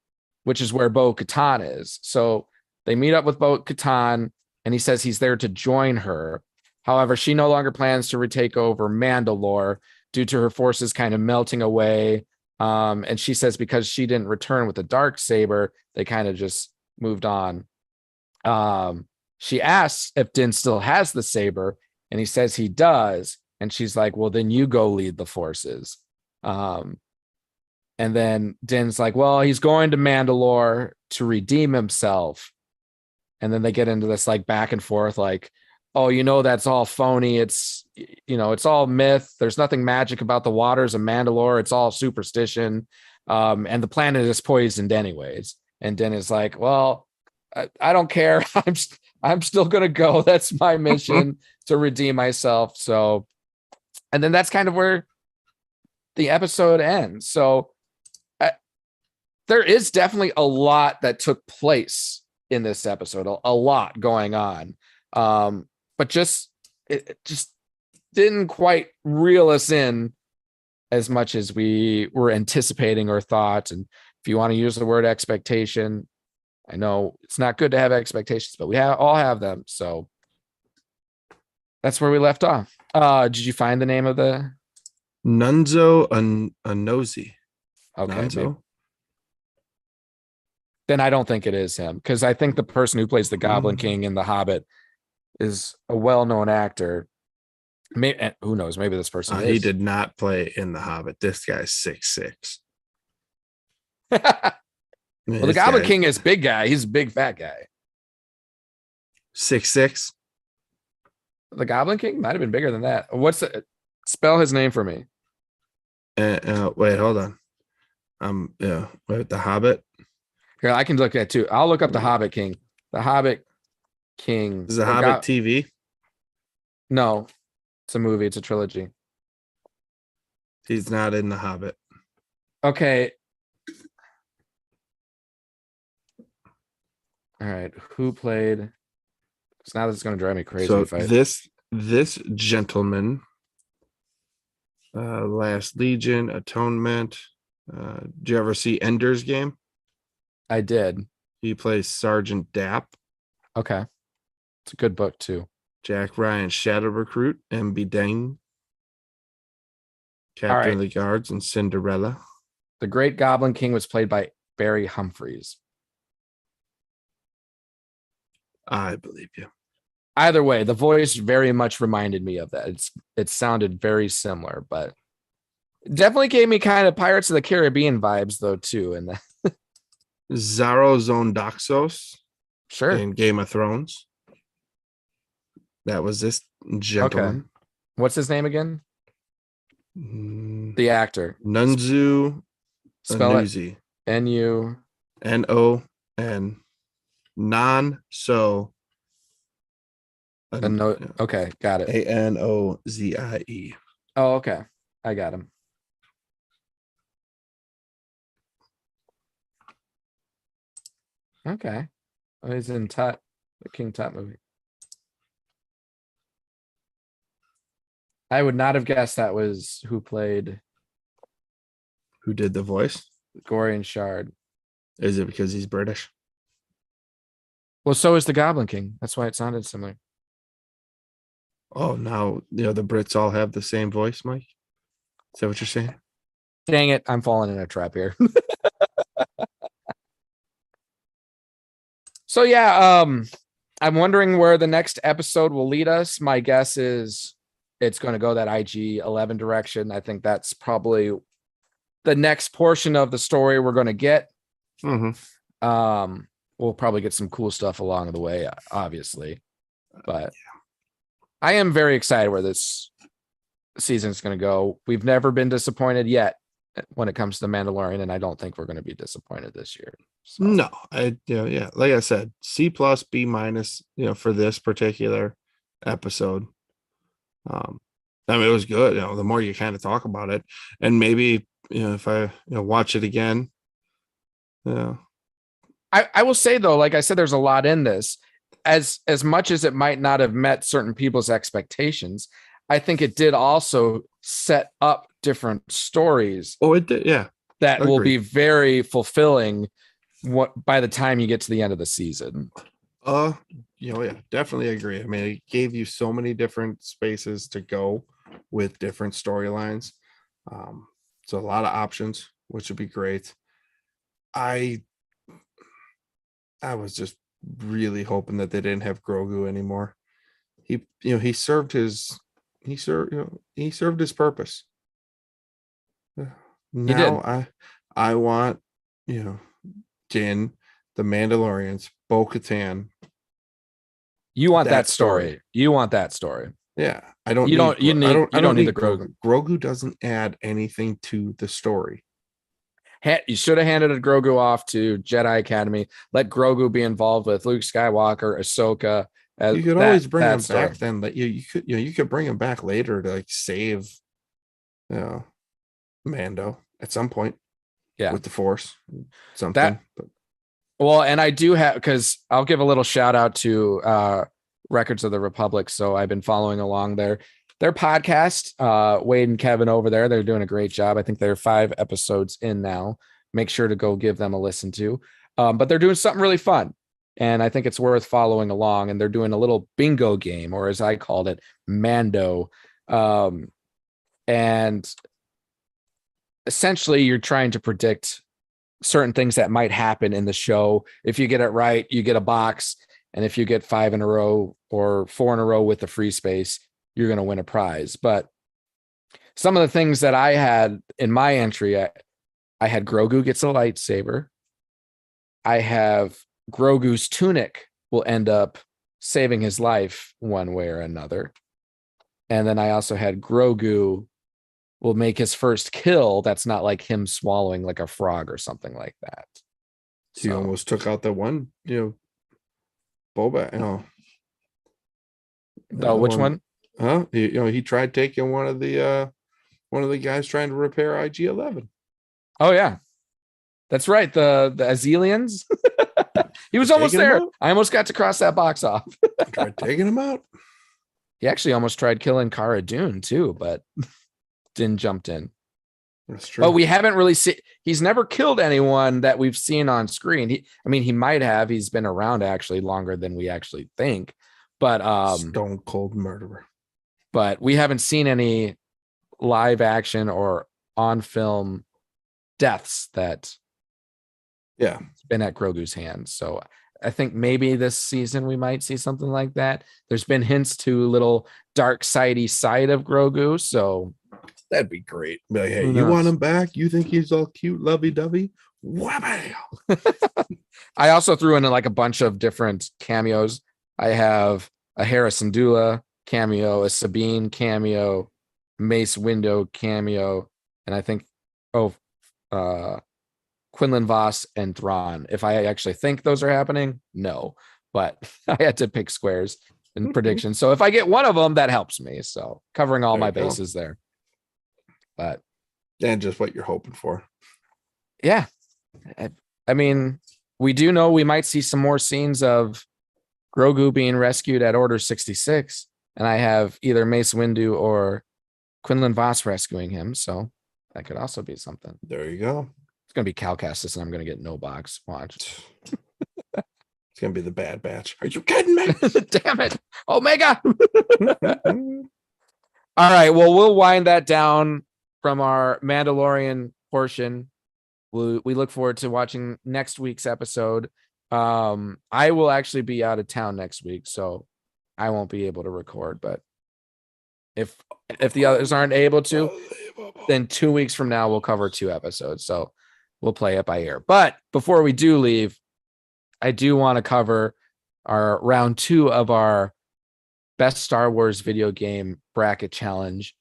which is where Bo-Katan is. So they meet up with Bo-Katan. and he says he's there to join her. However, she no longer plans to retake over Mandalore due to her forces kind of melting away. And she says because she didn't return with the dark saber, they kind of just moved on. She asks if Din still has the saber, and he says he does. And she's like, well, then you go lead the forces. And then Din's like, well, he's going to Mandalore to redeem himself. And then they get into this like back and forth, like, oh, that's all phony. It's, it's all myth. There's nothing magic about the waters of Mandalore. It's all superstition. And the planet is poisoned anyways. And Din is like, well, I don't care. I'm still going to go. That's my mission to redeem myself. So, and then that's kind of where the episode ends. So there is definitely a lot that took place in this episode, a lot going on. But it just didn't quite reel us in as much as we were anticipating or thought. And if you want to use the word expectation, I know it's not good to have expectations, but we all have them. So that's where we left off. Did you find the name of the
Nunzo Anozi?
Okay.
Nunzo?
Then I don't think it is him, because I think the person who plays the Goblin King in The Hobbit is a well-known actor. Maybe, who knows? Maybe this person is.
He did not play in The Hobbit. This guy's 6'6".
Well, the Goblin King is big guy. He's a big fat guy.
6'6".
The Goblin King might have been bigger than that. Spell his name for me?
Wait, hold on. Wait, The Hobbit.
Here, I can look at too. I'll look up the Hobbit King. The Hobbit King.
Is the Hobbit TV?
No, it's a movie. It's a trilogy.
He's not in The Hobbit.
Okay. All right. Who played? Because now this is going to drive me crazy.
So this gentleman, Last Legion, Atonement. Did you ever see Ender's Game?
I did.
He plays Sergeant Dapp.
Okay. It's a good book too.
Jack Ryan, Shadow Recruit, M.B. Dane, Captain of the Guards, and Cinderella.
The Great Goblin King was played by Barry Humphries.
I believe you.
Either way, the voice very much reminded me of that. It sounded very similar, but definitely gave me kind of Pirates of the Caribbean vibes though too. And
Zaro Zondoxos,
sure,
in Game of Thrones. That was this gentleman.
Okay. What's his name again? The actor.
Nunzu
Anuzi. N-U.
N-O-N. Non-so.
Okay, got it.
A-N-O-Z-I-E.
Oh, okay. I got him. Okay. Oh, he's in Tut, the King Tut movie. I would not have guessed that was who
did the voice?
Gorian Shard.
Is it because he's British?
Well, so is the Goblin King. That's why it sounded similar.
Oh, now the Brits all have the same voice, Mike. Is that what you're saying?
Dang it, I'm falling in a trap here. So yeah, I'm wondering where the next episode will lead us. My guess is it's going to go that IG-11 direction. I think that's probably the next portion of the story we're going to get.
Mm-hmm.
We'll probably get some cool stuff along the way, obviously. But I am very excited where this season is going to go. We've never been disappointed yet when it comes to Mandalorian, and I don't think we're going to be disappointed this year. So.
No, like I said, C+, B-, for this particular episode. It was good. The more you kind of talk about it, and maybe if I watch it again.
I will say though, like I said, there's a lot in this. As much as it might not have met certain people's expectations, I think it did also set up different stories.
Oh, it did, yeah.
That will be very fulfilling by the time you get to the end of the season.
Yeah, definitely agree. I mean, it gave you so many different spaces to go with different storylines. So a lot of options, which would be great. I I was just really hoping that they didn't have Grogu anymore. He served his purpose.
He did.
Now I want, you know, Din, the Mandalorians, Bo-Katan,
You want
that
that
story.
story. You want that story.
Yeah, I don't
You
need
don't. You
I
need.
don't I
You don't
don't
need the
need
Grogu.
Grogu. Grogu doesn't add anything to the story.
You should have handed a Grogu off to Jedi Academy. Let Grogu be involved with Luke Skywalker, Ahsoka.
You could
That
always bring
that
him
story.
back then. That you could bring him back later to like save Mando at some point.
Yeah,
with the Force, something.
that. Well, and I do have, because I'll give a little shout out to Records of the Republic. So I've been following along their podcast. Wade and Kevin over there, they're doing a great job. I think they're 5 episodes in now. Make sure to go give them a listen to. But they're doing something really fun, and I think it's worth following along. And they're doing a little bingo game, or as I called it, Mando. And essentially, you're trying to predict certain things that might happen in the show. If you get it right, you get a box. And if you get 5 in a row or 4 in a row with the free space, you're going to win a prize. But some of the things that I had in my entry, I had Grogu gets a lightsaber. I have Grogu's tunic will end up saving his life one way or another. And then I also had Grogu will make his first kill. That's not like him swallowing like a frog or something like that.
He almost took out the one, Boba.
Which one?
Huh? He tried taking one of the guys trying to repair IG-11.
Oh yeah, that's right. The Azelians. He was almost there. I almost got to cross that box off.
Tried taking him out.
He actually almost tried killing Cara Dune too, but Din jumped in.
That's true.
But we haven't really seen. He's never killed anyone that we've seen on screen. He might have. He's been around actually longer than we actually think. But
stone cold murderer.
But we haven't seen any live action or on film deaths that been at Grogu's hands. So I think maybe this season we might see something like that. There's been hints to a little dark sidey side of Grogu, so
that'd be great. Be like, hey, you want him back? You think he's all cute, lovey-dovey? Wabam!
I also threw in like a bunch of different cameos. I have a Hera Syndulla cameo, a Sabine cameo, Mace Windu cameo, and I think Quinlan Vos and Thrawn. If I actually think those are happening, no, but I had to pick squares in predictions. So if I get one of them, that helps me. So covering all my bases there. But
and just what you're hoping for.
Yeah. I mean, we do know we might see some more scenes of Grogu being rescued at Order 66. And I have either Mace Windu or Quinlan Vos rescuing him. So that could also be something.
There you go.
It's going to be Cal Kestis and I'm going to get no box. Watch.
It's going to be the Bad Batch. Are you kidding me?
Damn it. Omega. All right. Well, we'll wind that down from our Mandalorian portion. We look forward to watching next week's episode. I will actually be out of town next week, so I won't be able to record. But if the others aren't able to, then 2 weeks from now we'll cover 2 episodes. So we'll play it by ear. But before we do leave, I do want to cover our round 2 of our best Star Wars video game bracket challenge.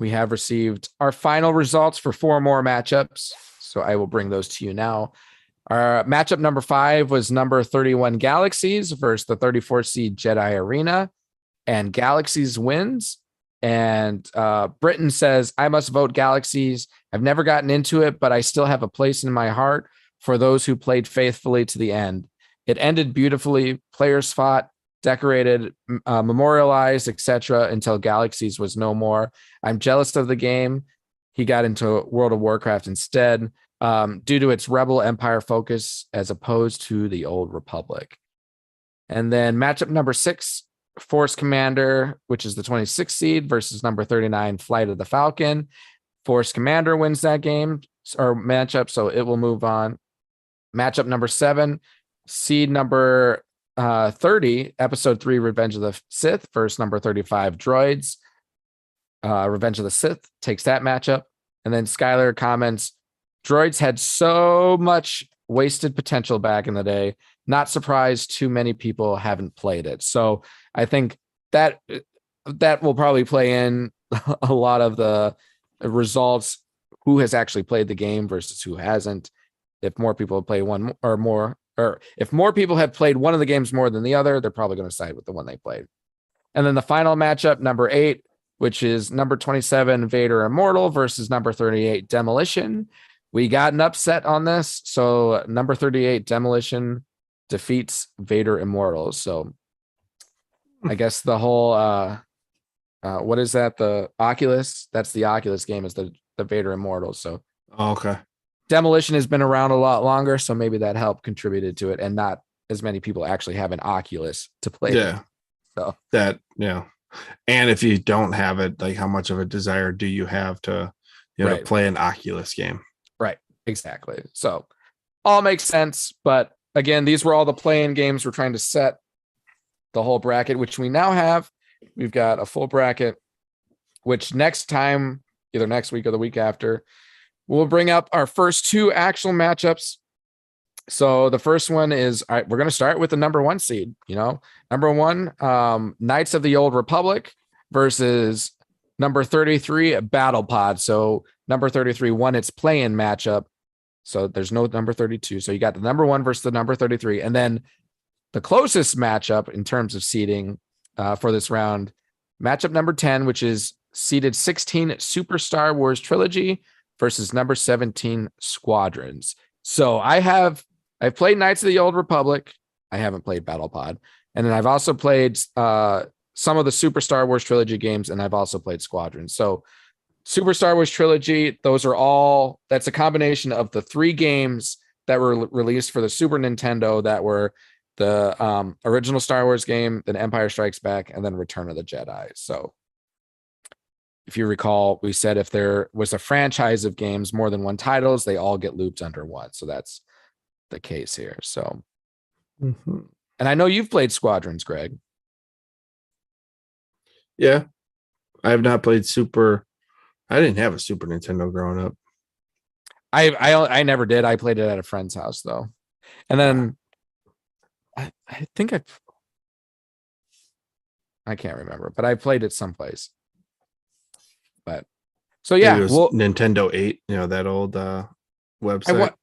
We have received our final results for 4 more matchups. So I will bring those to you now. Our matchup number 5 was number 31 Galaxies versus the 34 seed Jedi Arena, and Galaxies wins. And Britain says, I must vote Galaxies. I've never gotten into it, but I still have a place in my heart for those who played faithfully to the end. It ended beautifully. Players fought, decorated, memorialized, etc. until Galaxies was no more. I'm jealous of the game. He got into World of Warcraft instead, due to its Rebel Empire focus as opposed to the Old Republic. And then matchup number 6, Force Commander, which is the 26th seed, versus number 39, Flight of the Falcon. Force Commander wins that game or matchup, so it will move on. Matchup number 7, seed number 30, episode 3, Revenge of the Sith versus number 35, Droids. Revenge of the Sith takes that matchup. And then Skylar comments, Droids had so much wasted potential back in the day. Not surprised too many people haven't played it. So I think that will probably play in a lot of the results, who has actually played the game versus who hasn't. If more people have played one or more, or if more people have played one of the games more than the other, they're probably going to side with the one they played. And then the final matchup, number 8, which is number 27, Vader Immortal versus number 38, Demolition. We got an upset on this. So number 38, Demolition, defeats Vader Immortal. So I guess the whole, what is that? The Oculus? That's the Oculus game, is the Vader Immortal. So
okay.
Demolition has been around a lot longer, so maybe that helped contributed to it, and not as many people actually have an Oculus to play.
Yeah.
With. So
that, yeah. And if you don't have it, like, how much of a desire do you have to, to play an Oculus game?
Right. Exactly. So all makes sense. But again, these were all the play-in games. We're trying to set the whole bracket, which we now have. We've got a full bracket, which next time, either next week or the week after, we'll bring up our first 2 actual matchups. So the first one is, all right, we're going to start with the number 1 seed, number 1, Knights of the Old Republic versus number 33, Battle Pod. So number 33 won its play-in matchup. So there's no number 32. So you got the number 1 versus the number 33. And then the closest matchup in terms of seeding for this round, matchup number 10, which is seeded 16, Super Star Wars Trilogy versus number 17, Squadrons. So I've played Knights of the Old Republic. I haven't played Battle Pod. And then I've also played some of the Super Star Wars Trilogy games, and I've also played Squadrons. So Super Star Wars Trilogy, that's a combination of the 3 games that were released for the Super Nintendo that were the original Star Wars game, then Empire Strikes Back, and then Return of the Jedi. So if you recall, we said if there was a franchise of games, more than one titles, they all get looped under one. So that's the case here. So, and I know you've played Squadrons, Greg.
Yeah. I have not played I didn't have a Super Nintendo growing up.
I never did. I played it at a friend's house though. And then I think I can't remember, but I played it someplace. But so yeah,
Nintendo 8, that old website.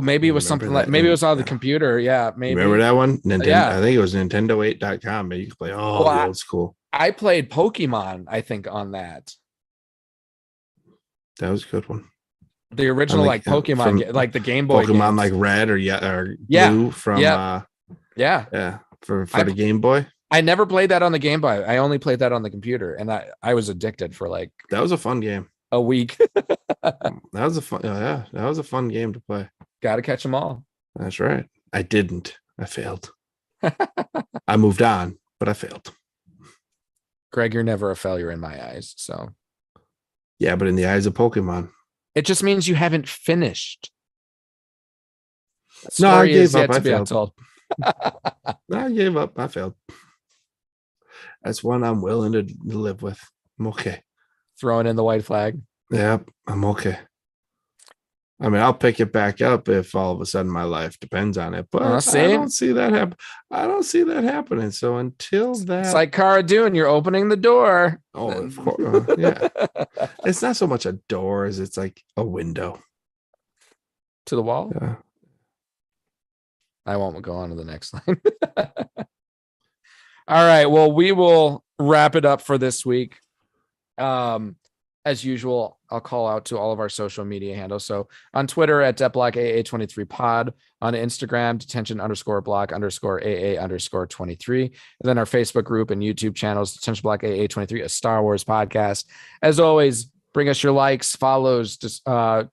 Maybe it was something like, maybe it was on the computer. Yeah, maybe.
Remember that one? Nintendo.
Yeah.
I think it was Nintendo8.com, but you could play the old school.
I played Pokemon, I think, on that.
That was a good one.
The original Pokemon, like the Game Boy
Pokemon,
games.
like Red or Blue from for the Game Boy.
I never played that on the Game Boy. I only played that on the computer, and I was addicted for like
that was a fun game.
A week.
That was a fun game to play.
Got to catch them all.
That's right. I didn't. I failed. I moved on, but I failed.
Greg, you're never a failure in my eyes. So
yeah, but in the eyes of Pokemon,
it just means you haven't finished.
No, I gave up. I failed.
No,
I gave up. I failed. That's one I'm willing to live with. I'm okay.
Throwing in the white flag.
Yeah, I'm okay. I mean, I'll pick it back up if all of a sudden my life depends on it. But I don't see that happen. I don't see that happening. So until that,
it's like Cara Dune, you're opening the door.
Oh, of course. Yeah. It's not so much a door as it's like a window
to the wall.
Yeah.
I won't go on to the next line. All right. Well, we will wrap it up for this week. As usual, I'll call out to all of our social media handles. So on Twitter at Det Block AA23pod, on Instagram, detention_block_AA_23. And then our Facebook group and YouTube channels, Detention Block AA23, a Star Wars podcast. As always, bring us your likes, follows,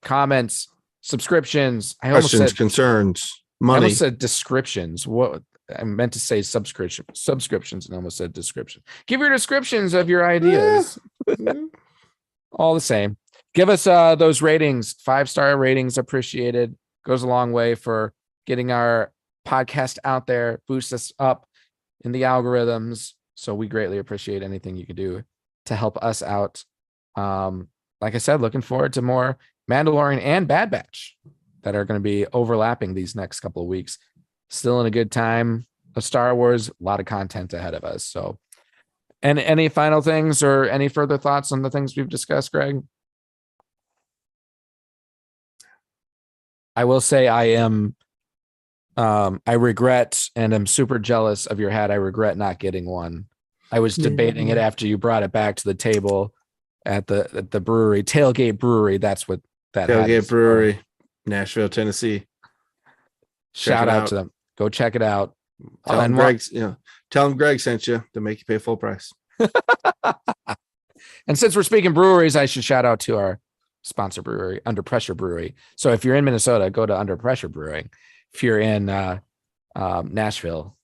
comments, subscriptions.
Questions, concerns, money.
I almost said descriptions. What? I meant to say subscriptions and almost said description. Give your descriptions of your ideas. All the same. Give us those ratings. 5-star ratings appreciated. Goes a long way for getting our podcast out there, boost us up in the algorithms. So we greatly appreciate anything you can do to help us out. Like I said, looking forward to more Mandalorian and Bad Batch that are going to be overlapping these next couple of weeks. Still in a good time of Star Wars, a lot of content ahead of us. So, and any final things or any further thoughts on the things we've discussed, Greg? I will say I regret and I'm super jealous of your hat. I regret not getting one. I was debating it after you brought it back to the table at the brewery, Tailgate Brewery. That's what that
Tailgate Brewery, Nashville, Tennessee.
Shout out to them. Go check it out.
Tell them Greg sent you to make you pay full price.
And since we're speaking breweries, I should shout out to our sponsor brewery, Under Pressure Brewery. So if you're in Minnesota, go to Under Pressure Brewing. If you're in Nashville,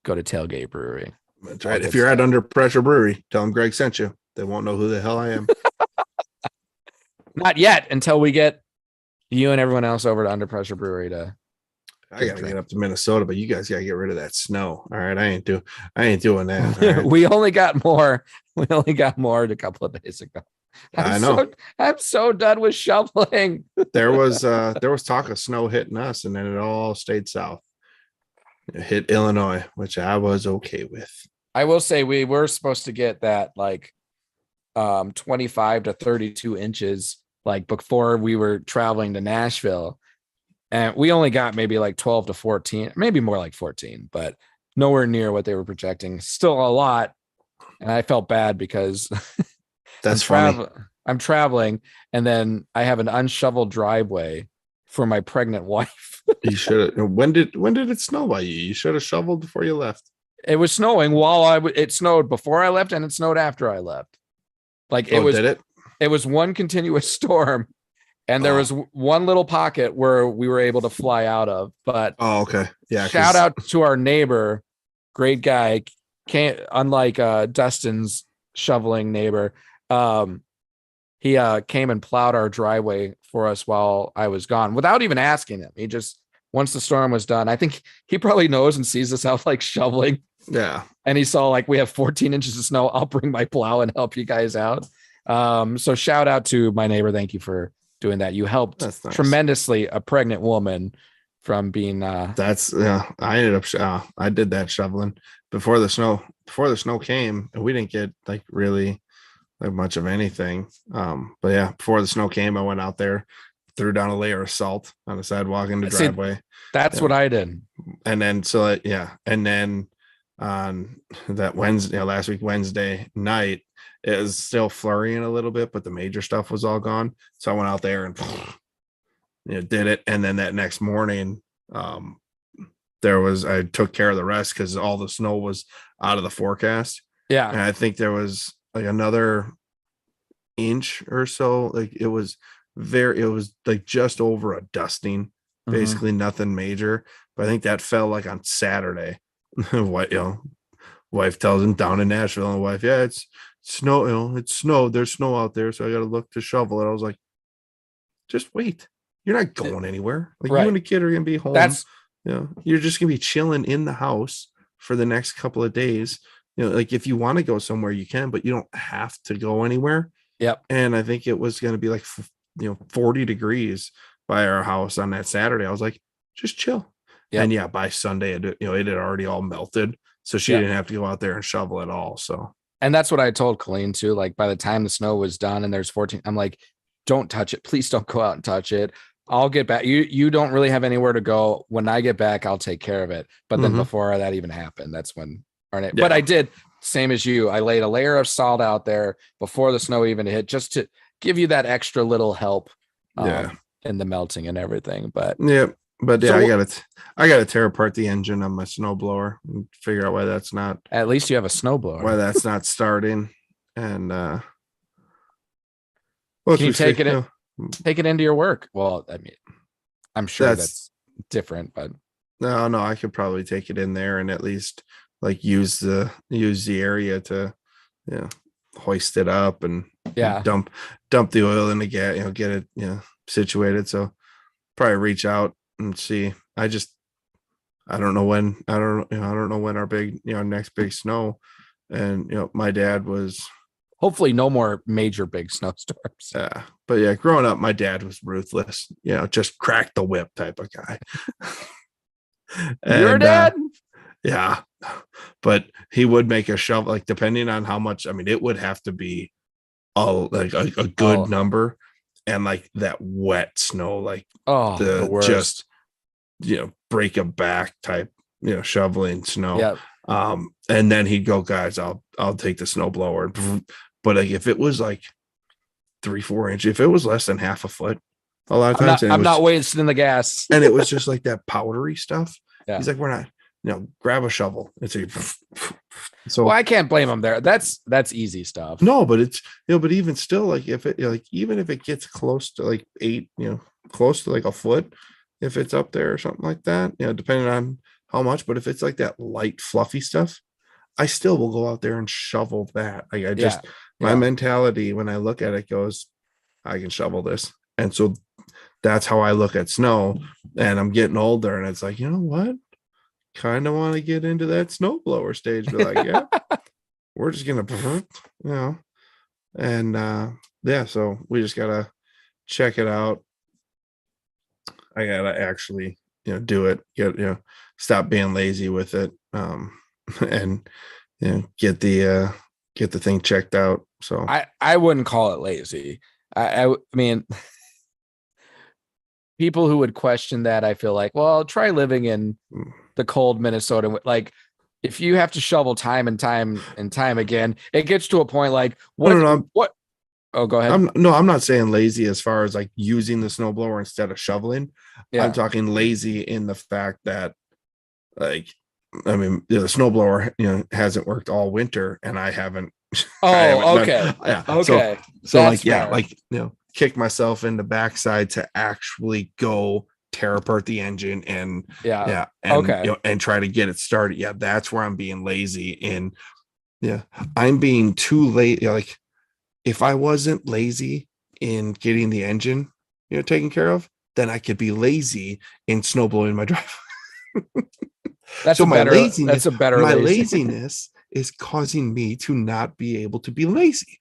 go to Tailgate Brewery.
That's right. If you're at Under Pressure Brewery, tell them Greg sent you. They won't know who the hell I am.
Not yet, until we get you and everyone else over to Under Pressure Brewery to.
I gotta get up to Minnesota, but you guys gotta get rid of that snow. All right, I ain't doing that. Right?
We only got more. We only got more a couple of days ago.
I know.
I'm so done with shoveling.
There was talk of snow hitting us, and then it all stayed south. It hit Illinois, which I was okay with.
I will say we were supposed to get that like 25 to 32 inches like before we were traveling to Nashville. And we only got maybe like 12 to 14, maybe more like 14, but nowhere near what they were projecting. Still a lot. And I felt bad because
that's funny.
I'm traveling and then I have an unshoveled driveway for my pregnant wife.
You should have. When did it snow by you? You should have shoveled before you left.
It was snowing it snowed before I left and it snowed after I left. Like it was one continuous storm. And there was one little pocket where we were able to fly out of, but
okay. Yeah.
Shout out to our neighbor, great guy. Unlike Dustin's shoveling neighbor, he came and plowed our driveway for us while I was gone without even asking him. He just, once the storm was done, I think he probably knows and sees us out like shoveling.
Yeah.
And he saw like we have 14 inches of snow. I'll bring my plow and help you guys out. So shout out to my neighbor. Thank you for doing that. You helped tremendously a pregnant woman from being
I ended up I did that shoveling before the snow came, and we didn't get like really like much of anything. But yeah, before the snow came, I went out there, threw down a layer of salt on the sidewalk in the driveway.
That's what I did.
And then and then on that Wednesday, last week Wednesday night, it was still flurrying a little bit, but the major stuff was all gone. So I went out there and did it. And then that next morning, I took care of the rest because all the snow was out of the forecast.
Yeah.
And I think there was like another inch or so. Like it was like just over a dusting, basically nothing major. But I think that fell like on Saturday. Wife tells him down in Nashville, and wife, yeah, it's snow, it's snow. There's snow out there, so I got to look to shovel it. I was like, just wait. You're not going anywhere. Like you and the kid are gonna be home. You're just gonna be chilling in the house for the next couple of days. Like if you want to go somewhere, you can, but you don't have to go anywhere.
Yep.
And I think it was gonna be like 40 degrees by our house on that Saturday. I was like, just chill. Yep. And by Sunday, it had already all melted. So she didn't have to go out there and shovel at all. So,
and that's what I told Colleen too. Like by the time the snow was done and there's 14, I'm like, don't touch it. Please don't go out and touch it. I'll get back. You don't really have anywhere to go. When I get back, I'll take care of it. But then before that even happened, that's when but I did same as you. I laid a layer of salt out there before the snow even hit, just to give you that extra little help in the melting and everything. But
But I gotta tear apart the engine on my snowblower and figure out why that's not.
At least you have a snowblower.
Why that's not starting. And
can you take it into your work? Well, I mean, I'm sure that's different, but
No, I could probably take it in there and at least like use the area to, you know, hoist it up and
Yeah.
dump the oil in the gas, get it, situated. So probably reach out and see. I don't know when our big, next big snow. And my dad was,
Hopefully no more major big snowstorms.
but yeah, growing up, my dad was ruthless, just crack the whip type of guy.
Your dad?
Yeah, but he would make a shovel, like depending on how much. I mean, it would have to be a good number, and like that wet snow, like
the worst.
Just break a back type, shoveling snow.
Yeah.
And then he'd go, guys, I'll take the snow blower. But like if it was like 3-4 inches, if it was less than half a foot, a lot of times
I'm not wasting the gas.
And it was just like that powdery stuff.
Yeah.
He's like, we're not, grab a shovel. It's so
I can't blame him there. That's easy stuff.
No, but it's, but even still, like if it, even if it gets close to like 8, close to like a foot, if it's up there or something like that, depending on how much, but if it's like that light, fluffy stuff, I still will go out there and shovel that. Like my mentality when I look at it goes, I can shovel this. And so that's how I look at snow. And I'm getting older and it's like, you know what? Kind of want to get into that snowblower stage. Be like, yeah, we're just going to, and so we just got to check it out. I got to actually, do it, stop being lazy with it. And get the thing checked out. So
I wouldn't call it lazy. I mean, people who would question that, I feel like, well, try living in the cold Minnesota. Like, if you have to shovel time and time again, it gets to a point like what? Oh, go ahead.
I'm not saying lazy as far as like using the snowblower instead of shoveling. Yeah. I'm talking lazy in the fact that, like, I mean, the snowblower, hasn't worked all winter, and I haven't.
Okay.
Okay. So like, fair. Like, kick myself in the backside to actually go tear apart the engine and and try to get it started. Yeah, that's where I'm being lazy. And I'm being too late. Like, if I wasn't lazy in getting the engine, taken care of, then I could be lazy in snow blowing my driveway.
That's my
laziness is causing me to not be able to be lazy.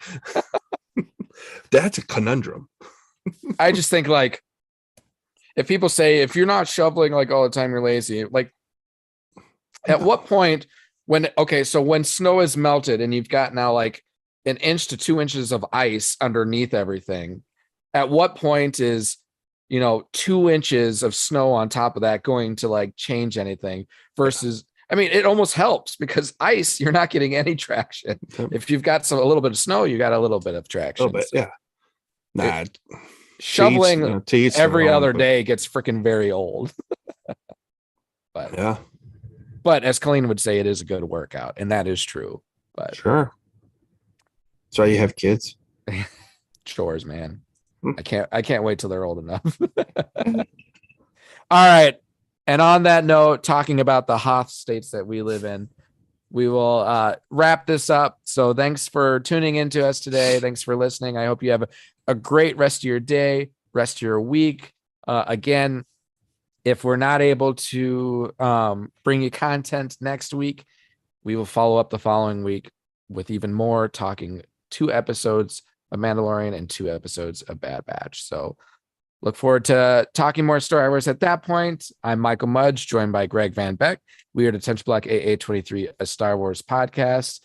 That's a conundrum.
I just think, like, if people say if you're not shoveling like all the time, you're lazy. Like, at what point when snow is melted and you've got now like 1 inch to 2 inches of ice underneath everything, at what point is 2 inches of snow on top of that going to like change anything? Versus, I mean, it almost helps because ice, you're not getting any traction. If you've got a little bit of snow, you got a little bit of traction.
A little bit, yeah.
Shoveling every other day gets freaking very old. But as Colleen would say, it is a good workout, and that is true. But
sure. So you have kids?
Chores, man. I can't wait till they're old enough. All right. And on that note, talking about the Hoth states that we live in, we will wrap this up. So thanks for tuning into us today. Thanks for listening. I hope you have a great rest of your day, rest of your week. Again, if we're not able to bring you content next week, we will follow up the following week with even more, talking 2 episodes of Mandalorian and 2 episodes of Bad Batch. So look forward to talking more Star Wars at that point. I'm Michael Mudge, joined by Greg Van Beck. We are the Det Block AA 23, a Star Wars podcast.